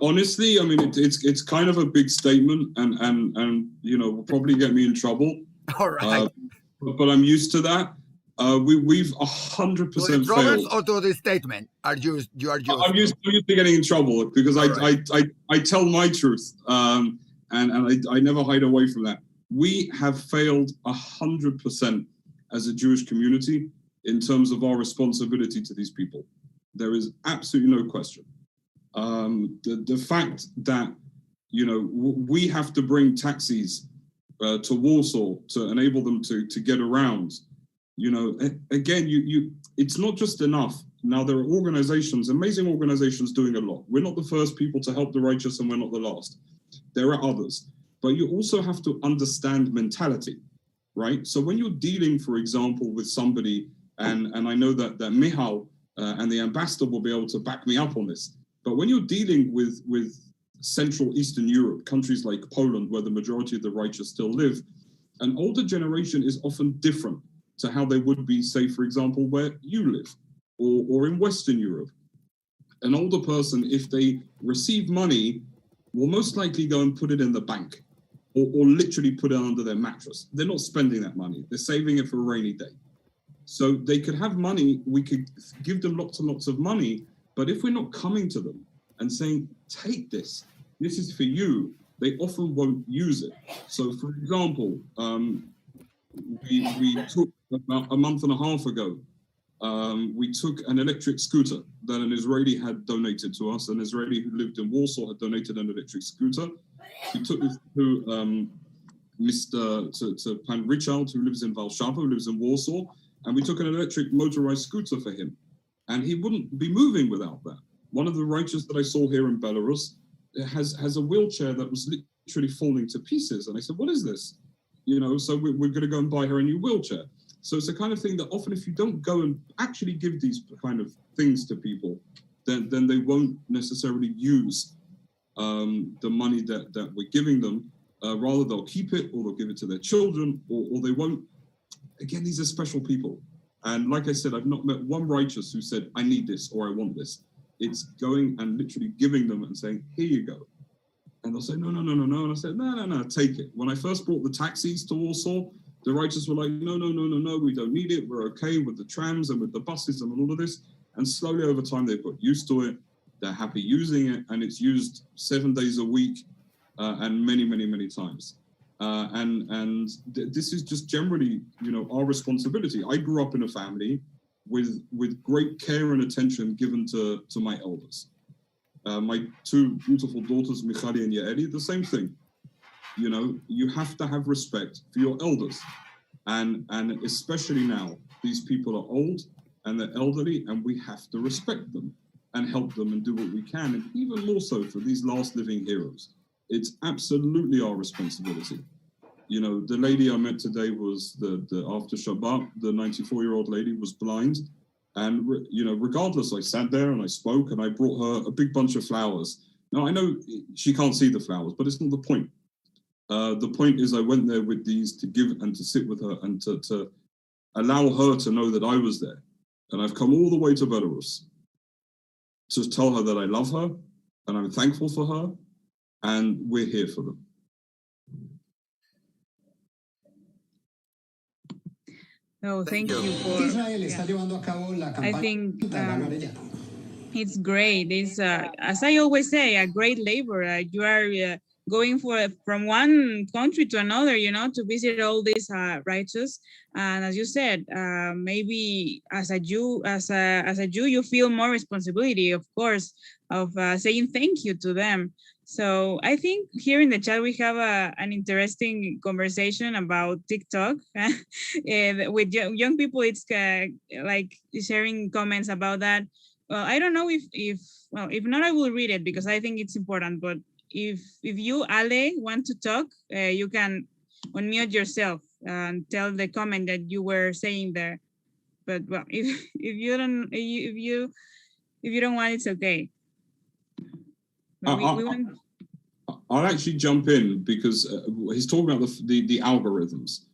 honestly, I mean, it's kind of a big statement, and will probably get me in trouble. All right. But I'm used to that. We've 100% failed. Or to the statement? You are used? I'm used to getting in trouble because I tell my truth, and I never hide away from that. We have failed 100% as a Jewish community in terms of our responsibility to these people. There is absolutely no question. The fact that we have to bring taxis to Warsaw to enable them to get around. Again, it's not just enough. Now there are organizations, amazing organizations doing a lot. We're not the first people to help the righteous, and we're not the last. There are others, but you also have to understand mentality, right? So when you're dealing, for example, with somebody, and I know that Michal and the ambassador will be able to back me up on this, but when you're dealing with Central Eastern Europe, countries like Poland, where the majority of the righteous still live, an older generation is often different to how they would be, say, for example, where you live, or in Western Europe. An older person, if they receive money, will most likely go and put it in the bank, or literally put it under their mattress. They're not spending that money. They're saving it for a rainy day. So they could have money, we could give them lots and lots of money, but if we're not coming to them and saying, take this, this is for you, they often won't use it. So, for example, we took about a month and a half ago, we took an electric scooter that an Israeli had donated to us. An Israeli who lived in Warsaw had donated an electric scooter. We took this to Pan Richard, who lives in Warszawa, who lives in Warsaw, and we took an electric motorized scooter for him. And he wouldn't be moving without that. One of the righteous that I saw here in Belarus has a wheelchair that was literally falling to pieces. And I said, what is this? You know, so we're going to go and buy her a new wheelchair. So it's the kind of thing that often if you don't go and actually give these kind of things to people, then they won't necessarily use the money that we're giving them. Rather, they'll keep it, or they'll give it to their children, or they won't. Again, these are special people. And like I said, I've not met one righteous who said, I need this or I want this. It's going and literally giving them and saying, here you go. And they'll say, no. And I said, no, take it. When I first brought the taxis to Warsaw, the righteous were like, no, we don't need it. We're okay with the trams and with the buses and all of this. And slowly over time, they've got used to it. They're happy using it. And it's used 7 days a week and many times. This is just generally, you know, our responsibility. I grew up in a family with great care and attention given to my elders. My two beautiful daughters, Michali and Yaeli, the same thing. You know, you have to have respect for your elders. And especially now, these people are old and they're elderly, and we have to respect them and help them and do what we can. And even more so for these last living heroes. It's absolutely our responsibility. You know, the lady I met today was the after Shabbat, the 94-year-old lady was blind. And, you know, regardless, I sat there and I spoke and I brought her a big bunch of flowers. Now, I know she can't see the flowers, but it's not the point. The point is I went there with these to give and to sit with her and to allow her to know that I was there. And I've come all the way to Belarus to tell her that I love her and I'm thankful for her and we're here for them. No, thank you for. I think it's great. It's as I always say, a great labor. You are going from one country to another, you know, to visit all these righteous. And as you said, maybe as a Jew, you feel more responsibility, of course, of saying thank you to them. So I think here in the chat, we have an interesting conversation about TikTok. With young people, it's like sharing comments about that. Well, I don't know if not, I will read it because I think it's important. But if you, Ale, want to talk, you can unmute yourself and tell the comment that you were saying there. But well, if you don't want, it's okay. I'll actually jump in because he's talking about the algorithms,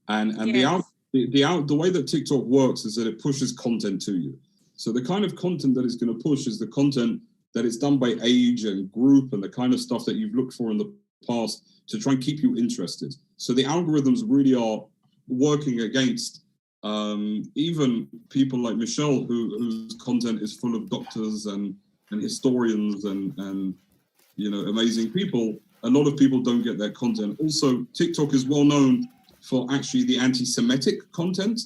and yes. The way that TikTok works is that it pushes content to you. So the kind of content that it's going to push is the content that is done by age and group and the kind of stuff that you've looked for in the past to try and keep you interested. So the algorithms really are working against even people like Michelle, whose content is full of doctors and historians and you know, amazing people. A lot of people don't get their content. Also, TikTok is well known for actually the anti-Semitic content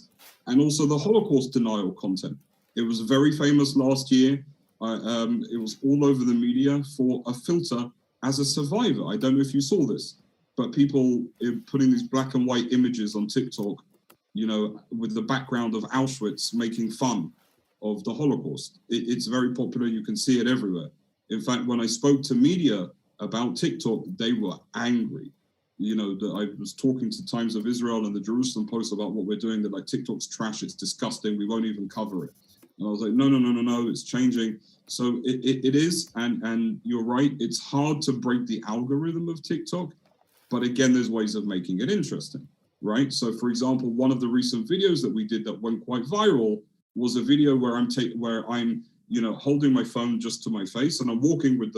and also the Holocaust denial content. It was very famous last year. It was all over the media for a filter as a survivor. I don't know if you saw this, but people putting these black and white images on TikTok, you know, with the background of Auschwitz, making fun of the Holocaust. It's very popular. You can see it everywhere. In fact, when I spoke to media about TikTok, they were angry. You know, that I was talking to Times of Israel and the Jerusalem Post about what we're doing. They're like, TikTok's trash, it's disgusting, we won't even cover it. And I was like, no, it's changing. So it is, and you're right, it's hard to break the algorithm of TikTok, but again, there's ways of making it interesting, right? So for example, one of the recent videos that we did that went quite viral was a video where I'm you know, holding my phone just to my face and I'm walking with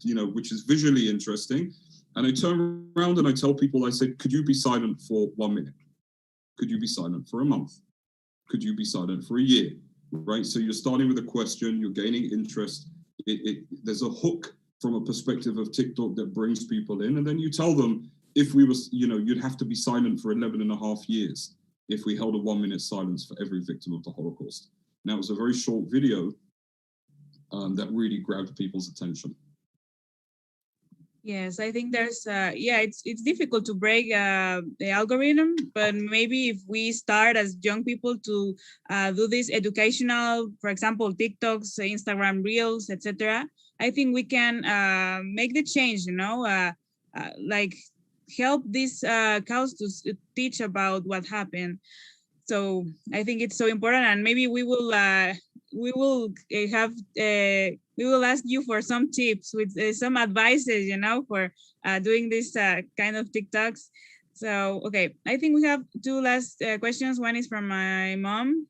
you know, which is visually interesting. And I turn around and I tell people, I said, could you be silent for 1 minute? Could you be silent for a month? Could you be silent for a year? Right? So you're starting with a question, you're gaining interest. There's a hook from a perspective of TikTok that brings people in. And then you tell them, if we was, you'd have to be silent for 11.5 years if we held a 1-minute silence for every victim of the Holocaust. Now, it was a very short video that really grabbed people's attention. Yes, I think there's, it's difficult to break the algorithm, but maybe if we start as young people to do this educational, for example, TikToks, Instagram Reels, etc., I think we can make the change, like help this cause to teach about what happened. So I think it's so important, and maybe we will ask you for some tips with some advices, for doing this kind of TikToks. So, okay, I think we have 2 last questions. One is from my mom.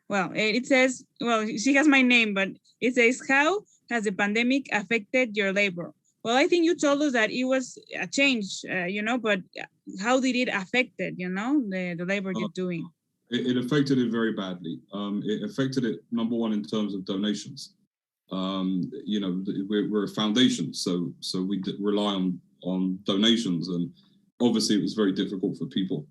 Well, it says, well, she has my name, but it says, how has the pandemic affected your labor? Well, I think you told us that it was a change, but how did it affect it, the labor you're doing? It affected it very badly. It affected it, number one, in terms of donations. We're a foundation, so we rely on donations, and obviously it was very difficult for people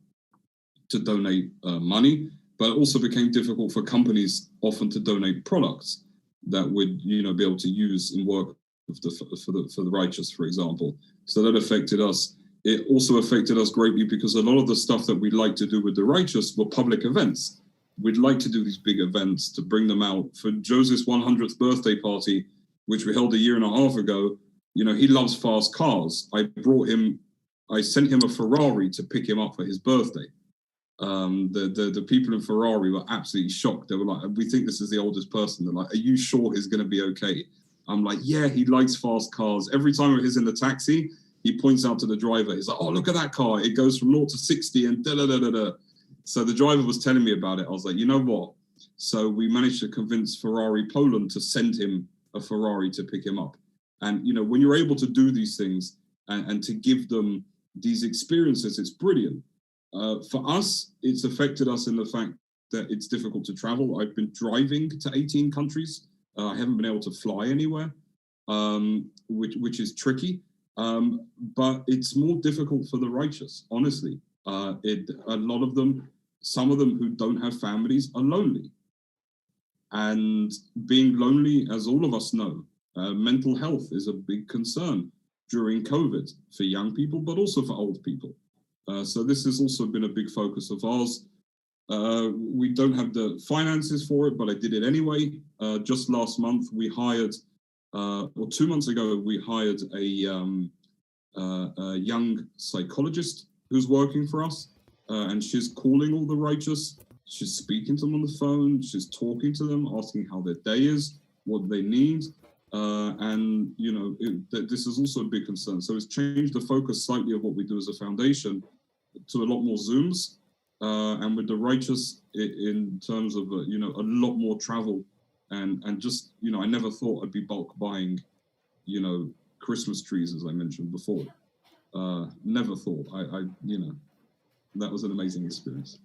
to donate money, but it also became difficult for companies often to donate products that would, be able to use in work for the righteous, for example. So that affected us. It also affected us greatly because a lot of the stuff that we'd like to do with the righteous were public events. We'd like to do these big events to bring them out. For Joseph's 100th birthday party, which we held 1.5 years ago, he loves fast cars. I sent him a Ferrari to pick him up for his birthday. The people in Ferrari were absolutely shocked. They were like, we think this is the oldest person. They're like, are you sure he's going to be okay? I'm like, yeah, he likes fast cars. Every time he's in the taxi, he points out to the driver. He's like, oh, look at that car. It goes from 0 to 60 and da-da-da-da-da. So the driver was telling me about it. I was like, you know what? So we managed to convince Ferrari Poland to send him a Ferrari to pick him up. And, when you're able to do these things and to give them these experiences, it's brilliant. For us, it's affected us in the fact that it's difficult to travel. I've been driving to 18 countries. I haven't been able to fly anywhere, which is tricky. But it's more difficult for the righteous, honestly. A lot of them, some of them who don't have families, are lonely. And being lonely, as all of us know, mental health is a big concern during COVID for young people, but also for old people. So this has also been a big focus of ours. We don't have the finances for it, but I did it anyway. Just last month, we hired, or 2 months ago, we hired a young psychologist who's working for us, and she's calling all the righteous. She's speaking to them on the phone. She's talking to them, asking how their day is, what they need. And, this is also a big concern. So it's changed the focus slightly of what we do as a foundation to a lot more Zooms. And with the righteous in terms of, a lot more travel and just, I never thought I'd be bulk buying, Christmas trees, as I mentioned before. Never thought. That was an amazing experience.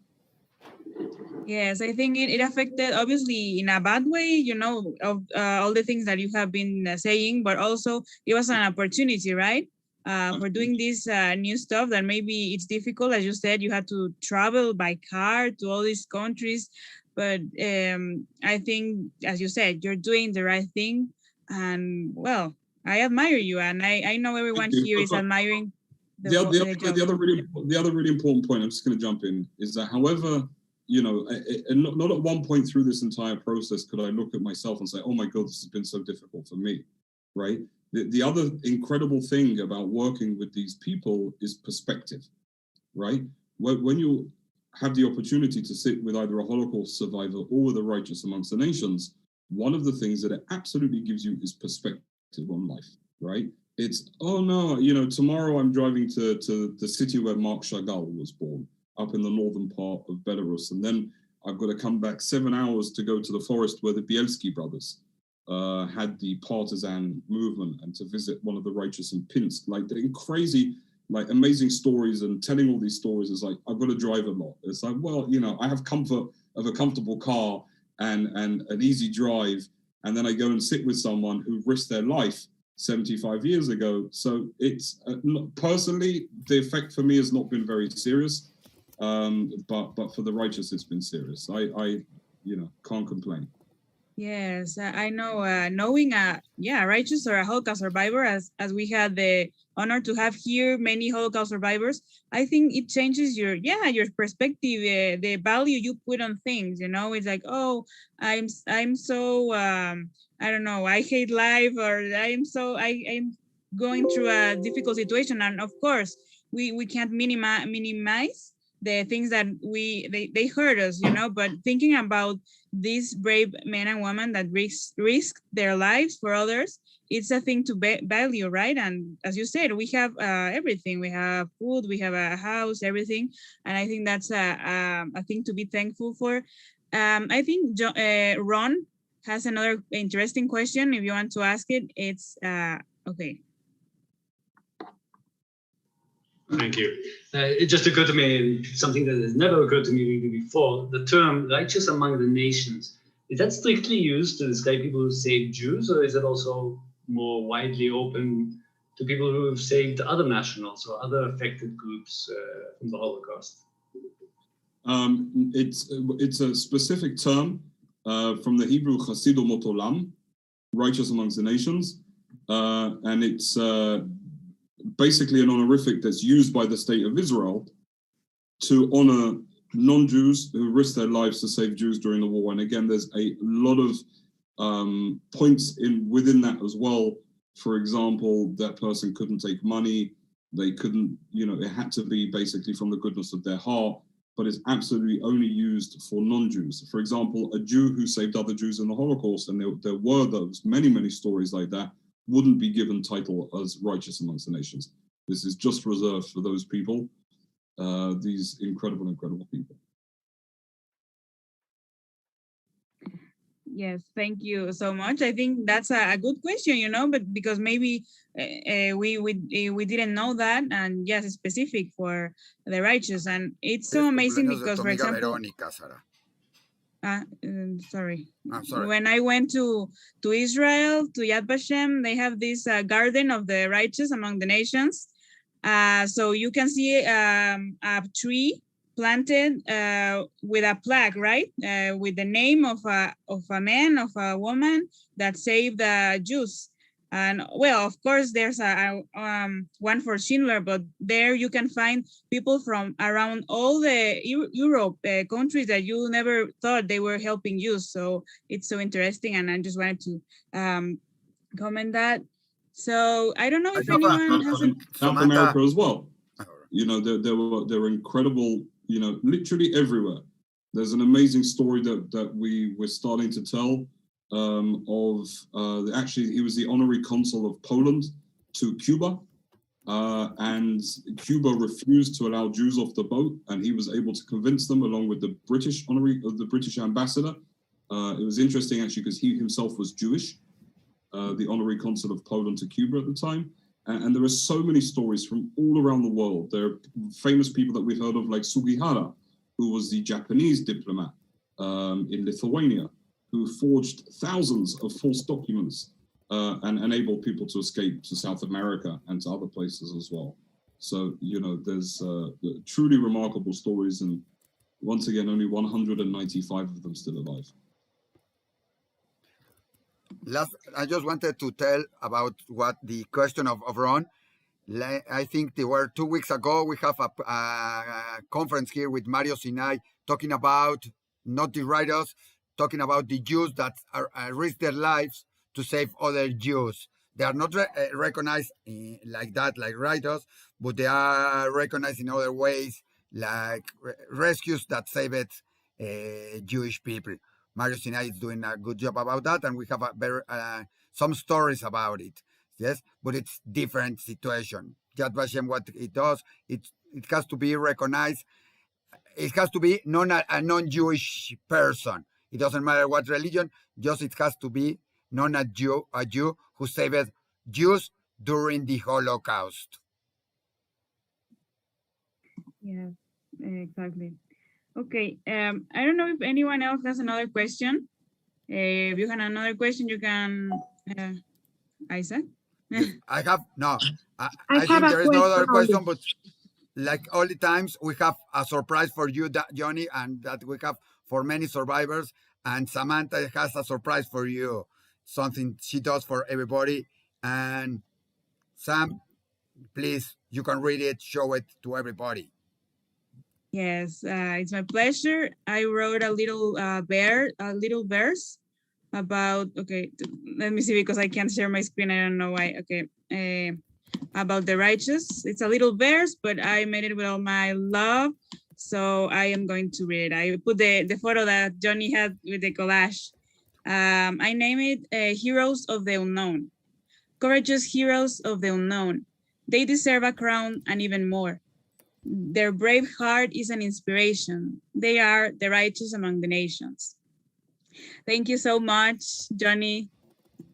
Yes, I think it affected, obviously, in a bad way, of all the things that you have been saying, but also it was an opportunity, right? For doing this new stuff that maybe it's difficult. As you said, you had to travel by car to all these countries. But I think, as you said, you're doing the right thing. And, well, I admire you. And I know everyone here is admiring the other really important point, I'm just going to jump in, is that however, and not at one point through this entire process could I look at myself and say, oh my God, this has been so difficult for me, right? The other incredible thing about working with these people is perspective, right? When you have the opportunity to sit with either a Holocaust survivor or with a righteous amongst the nations, one of the things that it absolutely gives you is perspective on life, right? It's, oh no, tomorrow I'm driving to the city where Mark Chagall was born, up in the northern part of Belarus. And then I've got to come back 7 hours to go to the forest where the Bielski brothers had the partisan movement and to visit one of the righteous in Pinsk. Like, they're crazy, like amazing stories, and telling all these stories is like, I've got to drive a lot. It's like, well, I have comfort of a comfortable car and an easy drive. and then I go and sit with someone who risked their life 75 years ago. So it's personally, the effect for me has not been very serious, but for the righteous, it's been serious. I can't complain. Yes, I know. Knowing righteous or a Holocaust survivor, as we had the honor to have here many Holocaust survivors, I think it changes your perspective, the value you put on things. You know, it's like, oh, I'm so I don't know, I hate life, or I'm going through a difficult situation, and of course we can't minimize the things that they hurt us, you know. But thinking about these brave men and women that risk their lives for others, it's a thing to value, right? And as you said, we have everything. We have food, we have a house, everything. And I think that's a thing to be thankful for. I think Ron has another interesting question. If you want to ask it, it's okay. Thank you. It just occurred to me, something that has never occurred to me really before, the term righteous among the nations. Is that strictly used to describe people who saved Jews, or is it also more widely open to people who have saved other nationals or other affected groups from the Holocaust? It's a specific term from the Hebrew chasidom olam, righteous amongst the nations, and it's basically an honorific that's used by the state of Israel to honor non-Jews who risked their lives to save Jews during the war. And again, there's a lot of points within that as well. For example, that person couldn't take money. They couldn't, it had to be basically from the goodness of their heart, but it's absolutely only used for non-Jews. For example, a Jew who saved other Jews in the Holocaust, and there were those many, many stories like that, wouldn't be given title as righteous amongst the nations. This is just reserved for those people, these incredible, incredible people. Yes, thank you so much. I think that's a good question, but because maybe we didn't know that, and yes, it's specific for the righteous, and it's so amazing because, for example, sorry. Sorry. When I went to Israel, to Yad Vashem, they have this garden of the righteous among the nations. So you can see a tree planted with a plaque, right? With the name of a man, of a woman that saved the Jews. And well, of course, there's a one for Schindler, but there you can find people from around all the Europe countries that you never thought they were helping you. So it's so interesting, and I just wanted to comment that. So I don't know if anyone has South America as well. There were incredible, literally everywhere. There's an amazing story that we were starting to tell. Actually, he was the honorary consul of Poland to Cuba, and Cuba refused to allow Jews off the boat, and he was able to convince them, along with the British ambassador. It was interesting actually because he himself was Jewish, the honorary consul of Poland to Cuba at the time. And there are so many stories from all around the world. There are famous people that we've heard of, like Sugihara, who was the Japanese diplomat in Lithuania, who forged thousands of false documents and enabled people to escape to South America and to other places as well. So, there's truly remarkable stories, and once again, only 195 of them still alive. I just wanted to tell about what the question of Ron. I think they were 2 weeks ago. We have a conference here with Mario Sinai talking about not the writers, talking about the Jews that risk their lives to save other Jews. They are not recognized like that, like writers, but they are recognized in other ways, like rescues that saved Jewish people. Mario Sinai is doing a good job about that, and we have some stories about it. Yes, but it's different situation. Yad Vashem, what it does, it has to be recognized. It has to be a non-Jewish person. It doesn't matter what religion, just it has to be a Jew who saved Jews during the Holocaust. Yeah, exactly. Okay, I don't know if anyone else has another question. If you have another question, you can, Isaac. I have, no, I I have think a there is no other question question, but like all the times, we have a surprise for you, Jonny, and that we have for many survivors. And Samantha has a surprise for you, something she does for everybody. And Sam, please, you can read it, show it to everybody. Yes, it's my pleasure. I wrote a little verse about, okay, let me see, because I can't share my screen. I don't know why. Okay, about the righteous. It's a little verse, but I made it with all my love. So I am going to read it. I put the photo that Jonny had with the collage. I name it Heroes of the Unknown. Courageous heroes of the unknown. They deserve a crown and even more. Their brave heart is an inspiration. They are the righteous among the nations. Thank you so much, Jonny.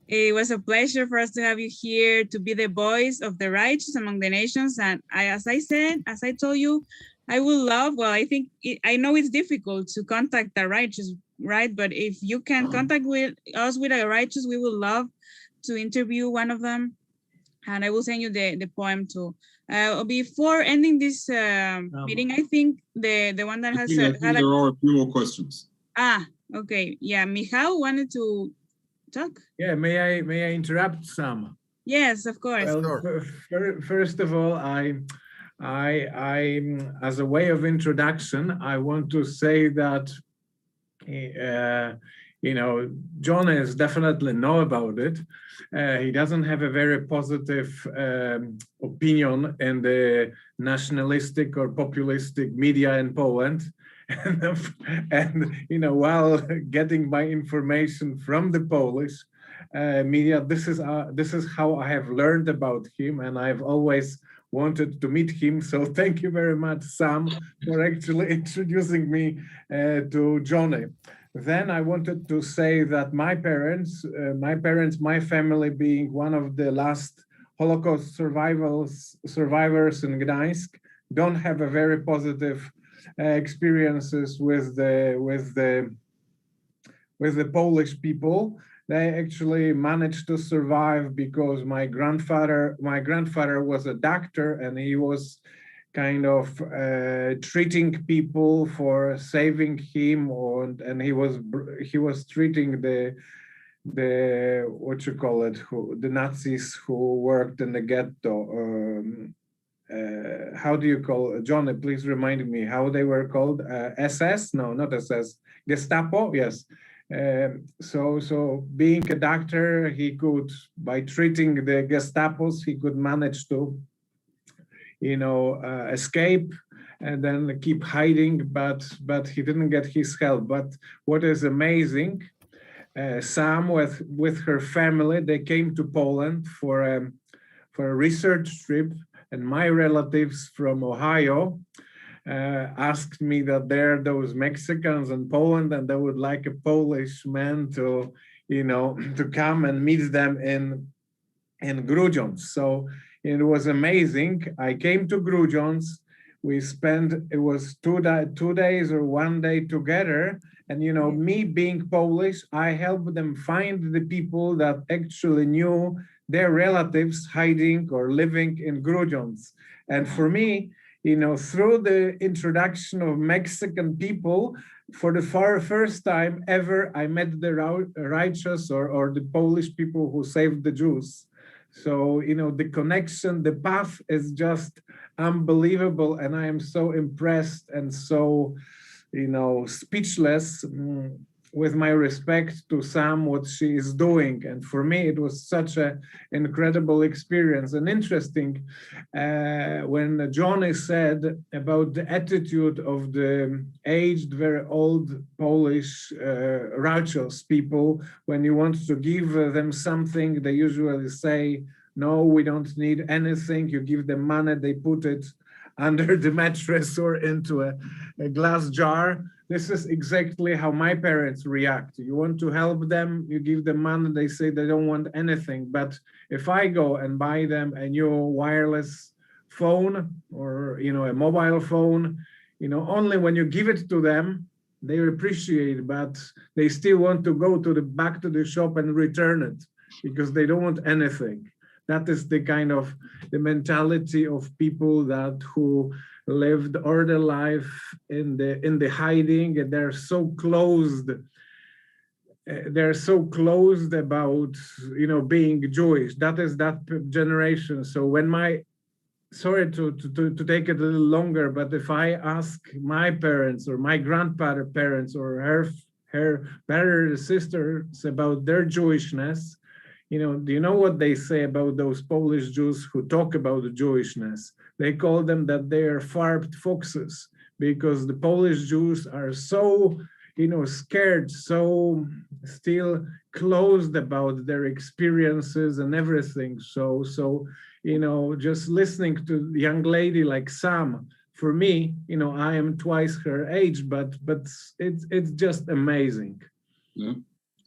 It was a pleasure for us to have you here to be the voice of the righteous among the nations. And as I told you, I will love, well, I know it's difficult to contact the righteous, right? But if you can contact us with a righteous, we will love to interview one of them. And I will send you the poem too. Before ending this meeting, I think the one that has there are a few more questions. Okay. Yeah, Michał wanted to talk. Yeah, may I interrupt, Sam? Yes, of course. Well, first of all, I as a way of introduction, I want to say that you know, John is definitely know about it. He doesn't have a very positive opinion in the nationalistic or populistic media in Poland. And you know, while getting my information from the Polish media, this is how I have learned about him, and I've always wanted to meet him. So thank you very much, Sam, for actually introducing me to Jonny. Then I wanted to say that my my family being one of the last Holocaust survivors in Gdańsk, don't have a very positive experiences with the Polish people. They actually managed to survive because my grandfather was a doctor, and he was kind of treating people for saving him, and he was treating the what you call it, the Nazis who worked in the ghetto. How do you call it? Jonny, please remind me how they were called. SS? No, not SS. Gestapo? Yes. So being a doctor, he could, by treating the Gestapos, he could manage to, you know, escape and then keep hiding, but he didn't get his help. But what is amazing, Sam with her family, they came to Poland for a research trip, and my relatives from Ohio asked me that there are those Mexicans in Poland, and they would like a Polish man to, you know, to come and meet them in Grudziądz. So it was amazing. I came to Grudziądz. We spent, it was 2 days or 1 day together. And, you know, me being Polish, I helped them find the people that actually knew their relatives hiding or living in Grudziądz. And for me, you know, through the introduction of Mexican people, for the first time ever, I met the righteous or the Polish people who saved the Jews. So, you know, the connection, the path is just unbelievable. And I am so impressed and so, you know, speechless with my respect to Sam, what she is doing. And for me, it was such an incredible experience and interesting when Jonny said about the attitude of the aged, very old Polish righteous people. When you want to give them something, they usually say, no, we don't need anything. You give them money, they put it under the mattress or into a glass jar. This is exactly how my parents react. You want to help them, you give them money, they say they don't want anything. But if I go and buy them a new wireless phone or, you know, a mobile phone, you know, only when you give it to them, they appreciate, but they still want to go to back to the shop and return it because they don't want anything. That is the kind of the mentality of people who lived all their life in the hiding, and they're so closed. They're so closed about, you know, being Jewish. That is that generation. So when sorry to take it a little longer, but if I ask my parents or my grandfather parents or her brothers and sisters about their Jewishness, you know, do you know what they say about those Polish Jews who talk about the Jewishness? They call them that they are farbed foxes, because the Polish Jews are so, you know, scared, so still closed about their experiences and everything. So, you know, just listening to a young lady like Sam, for me, you know, I am twice her age, but it's just amazing. Yeah,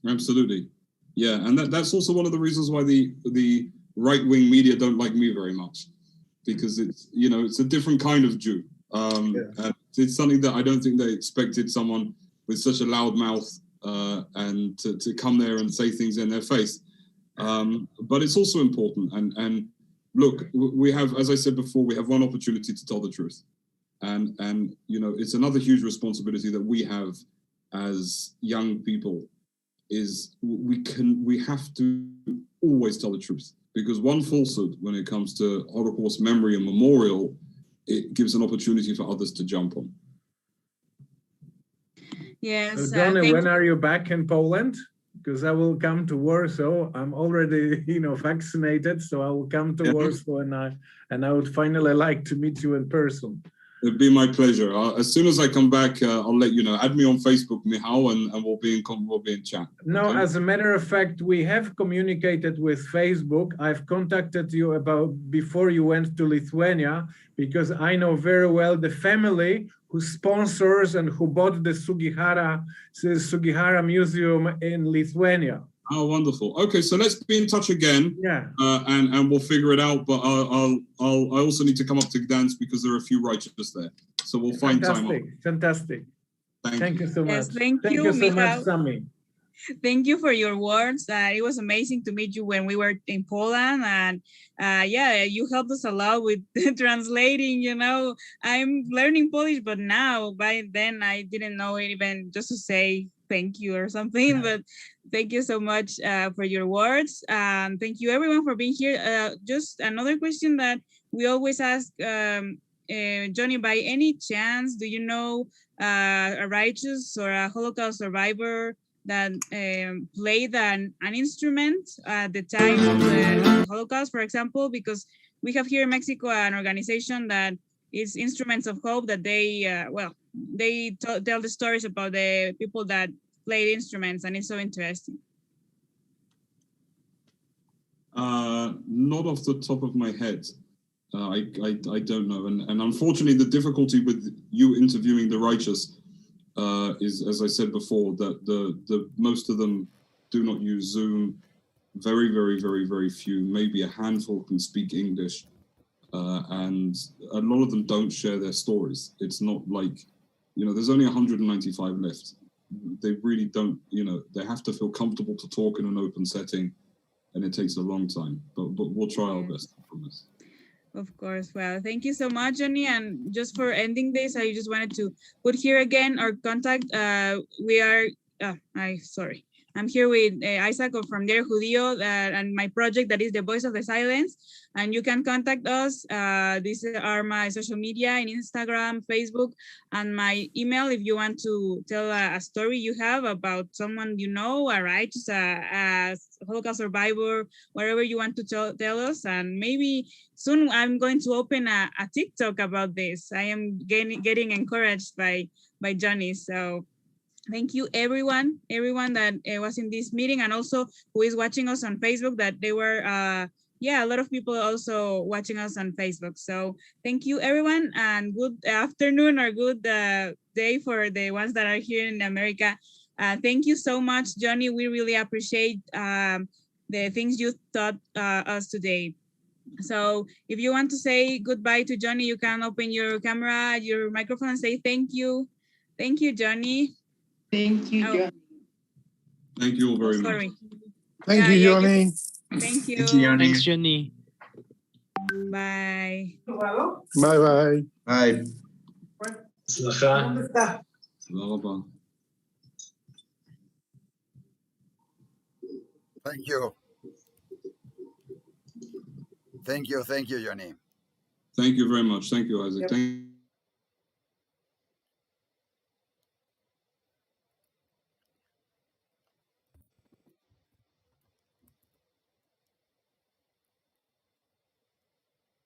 absolutely. Yeah, and that's also one of the reasons why the right-wing media don't like me very much, because it's, you know, it's a different kind of Jew. And it's something that I don't think they expected someone with such a loud mouth and to come there and say things in their face. But it's also important. And look, we have, as I said before, we have one opportunity to tell the truth. And you know, it's another huge responsibility that we have as young people, is we have to always tell the truth, because one falsehood when it comes to Holocaust memory and memorial, it gives an opportunity for others to jump on. Yes. So Jonny, when are you back in Poland? Because I will come to Warsaw. I'm already, you know, vaccinated, so I will come to Warsaw, and I would finally like to meet you in person. It'd be my pleasure. As soon as I come back, I'll let you know. Add me on Facebook, Michał, and we'll be in chat. No, okay? As a matter of fact, we have communicated with Facebook. I've contacted you before you went to Lithuania, because I know very well the family who sponsors and who bought the Sugihara Museum in Lithuania. Oh, wonderful. Okay, so let's be in touch again. Yeah. And we'll figure it out. But I also need to come up to Gdansk because there are a few righteous there. So we'll find time. Fantastic. Thank you so much. Yes, thank you so Michał. much, Sami. Thank you for your words. It was amazing to meet you when we were in Poland, and yeah, you helped us a lot with translating. You know, I'm learning Polish, but now by then I didn't know it even just to say thank you or something. But thank you so much for your words. Thank you everyone for being here. Just another question that we always ask, Jonny, by any chance, do you know a righteous or a Holocaust survivor that played an instrument at the time of the Holocaust, for example? Because we have here in Mexico an organization that is Instruments of Hope, that they tell the stories about the people that played instruments, and it's so interesting. Not off the top of my head. I don't know. And unfortunately, the difficulty with you interviewing the righteous is, as I said before, that the most of them do not use Zoom. Very, very, very, very few, maybe a handful can speak English. And a lot of them don't share their stories. It's not like, you know, there's only 195 left. They really don't, you know, they have to feel comfortable to talk in an open setting, and it takes a long time, but we'll try our best, I promise. Of course. Well, thank you so much, Jonny. And just for ending this, I just wanted to put here again our contact. We are, I'm here with Isaac from Judío, and my project that is The Voice of the Silence. And you can contact us. These are my social media in Instagram, Facebook, and my email if you want to tell a story you have about someone you know, a righteous, a Holocaust survivor, whatever you want to tell us. And maybe soon I'm going to open a TikTok about this. I am getting encouraged by Jonny. So thank you, everyone that was in this meeting, and also who is watching us on Facebook, that they were, a lot of people also watching us on Facebook. So thank you, everyone, and good afternoon or good day for the ones that are here in America. Thank you so much, Jonny. We really appreciate the things you taught us today. So if you want to say goodbye to Jonny, you can open your camera, your microphone, and say thank you. Thank you, Jonny. Thank you, Oh. John. Thank you all very much. Sorry. Thank Yeah, you, yeah, Jonny. Thank you. Thank you, Jonny. Thanks, Jonny. Bye. Bye-bye. Bye. הצלחה. תודה רבה. Thank you. Thank you, Johnny. Thank you very much. Thank you, Isaac. Thank